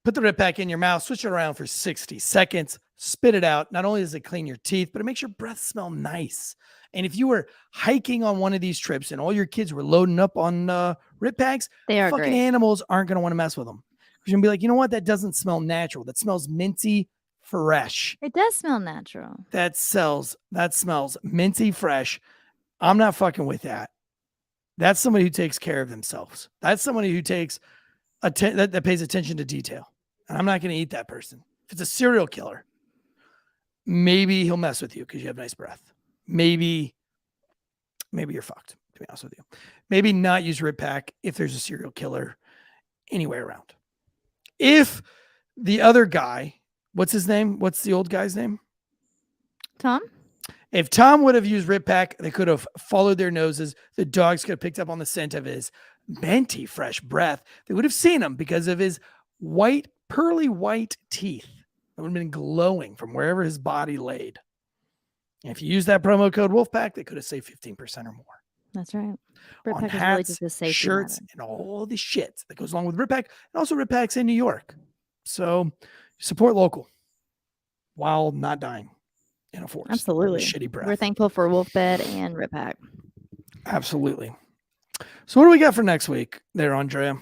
[SPEAKER 5] Put the Rip Pack in your mouth, switch it around for 60 seconds, spit it out. Not only does it clean your teeth, but it makes your breath smell nice. And if you were hiking on one of these trips and all your kids were loading up on Rip Packs, fucking great. Animals aren't going to want to mess with them. You're going to be like, you know what? That doesn't smell natural. That smells minty fresh.
[SPEAKER 6] It does smell natural.
[SPEAKER 5] That smells minty fresh. I'm not fucking with that. That's somebody who takes care of themselves. That's somebody who takes that pays attention to detail. And I'm not going to eat that person. If it's a serial killer, maybe he'll mess with you because you have nice breath. Maybe you're fucked, to be honest with you. Maybe not use Rip Pack if there's a serial killer anywhere around. If the other guy, what's his name? What's the old guy's name?
[SPEAKER 6] Tom?
[SPEAKER 5] If Tom would have used Rip Pack, they could have followed their noses. The dogs could have picked up on the scent of his minty fresh breath. They would have seen him because of his pearly white teeth that would have been glowing from wherever his body laid. And if you use that promo code Wolfpack, they could have saved 15% or more.
[SPEAKER 6] That's right.
[SPEAKER 5] Rip Pack is really just a safety shirts matter. And all the shit that goes along with Rip Pack, and also Rip Pack's in New York. So support local while not dying in a forest.
[SPEAKER 6] Absolutely.
[SPEAKER 5] Shitty breath.
[SPEAKER 6] We're thankful for Wolfbed and Rip Pack.
[SPEAKER 5] Absolutely. So what do we got for next week there, Andrea?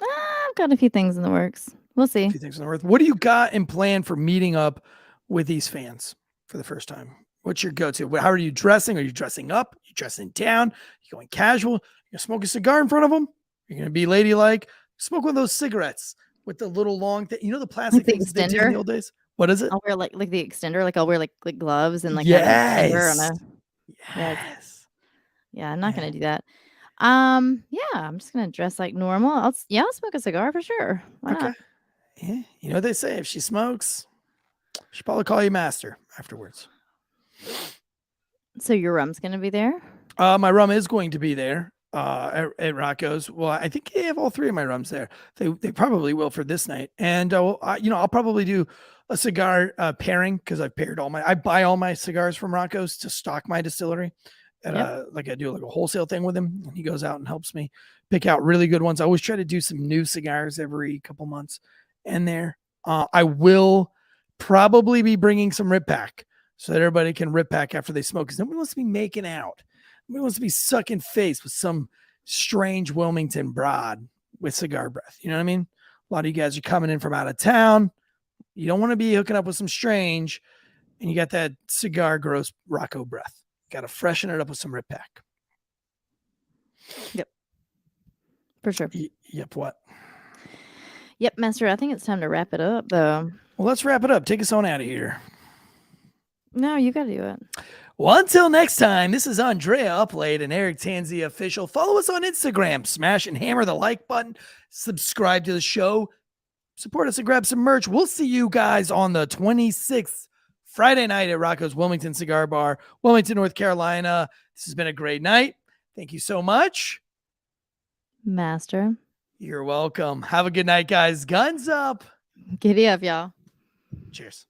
[SPEAKER 6] I've got a few things in the works. We'll see.
[SPEAKER 5] A few things in the works. What do you got in plan for meeting up with these fans for the first time? What's your go-to? How are you dressing? Are you dressing up? Are you dressing down? Are you going casual? You're going to smoke a cigar in front of them? You're going to be ladylike? Smoke one of those cigarettes with the little long thing. You know the plastic things they did in the old days? What is it?
[SPEAKER 6] I'll wear like the extender. Like I'll wear like gloves and like
[SPEAKER 5] yes.
[SPEAKER 6] Yes. Yeah, I'm not going to do that. I'm just going to dress like normal. I'll smoke a cigar for sure. Why not?
[SPEAKER 5] Yeah. You know what they say? If she smokes, she'll probably call you master afterwards.
[SPEAKER 6] So your rum's going to be there?
[SPEAKER 5] My rum is going to be there at Rocco's. Well, I think they have all three of my rums there. They probably will for this night. And I'll probably do a cigar pairing because I buy all my cigars from Rocco's to stock my distillery. And I do like a wholesale thing with him, and he goes out and helps me pick out really good ones. I always try to do some new cigars every couple months in there. I will probably be bringing some Rip Pack so that everybody can Rip Pack after they smoke, because nobody wants to be making out. Nobody wants to be sucking face with some strange Wilmington broad with cigar breath. You know what I mean? A lot of you guys are coming in from out of town. You don't want to be hooking up with some strange, and you got that cigar gross Rocco breath. Got to freshen it up with some Rip Pack.
[SPEAKER 6] For sure.
[SPEAKER 5] Yep. What?
[SPEAKER 6] Yep, Master. I think it's time to wrap it up, though.
[SPEAKER 5] Well, let's wrap it up. Take us on out of here.
[SPEAKER 6] No, you got to do it.
[SPEAKER 5] Well, until next time, this is Andrea Uplate and Eric Tansey official. Follow us on Instagram. Smash and hammer the like button. Subscribe to the show. Support us and grab some merch. We'll see you guys on the 26th, Friday night at Rocco's Wilmington Cigar Bar, Wilmington, North Carolina. This has been a great night. Thank you so much.
[SPEAKER 6] Master.
[SPEAKER 5] You're welcome. Have a good night, guys. Guns up.
[SPEAKER 6] Giddy up, y'all.
[SPEAKER 5] Cheers.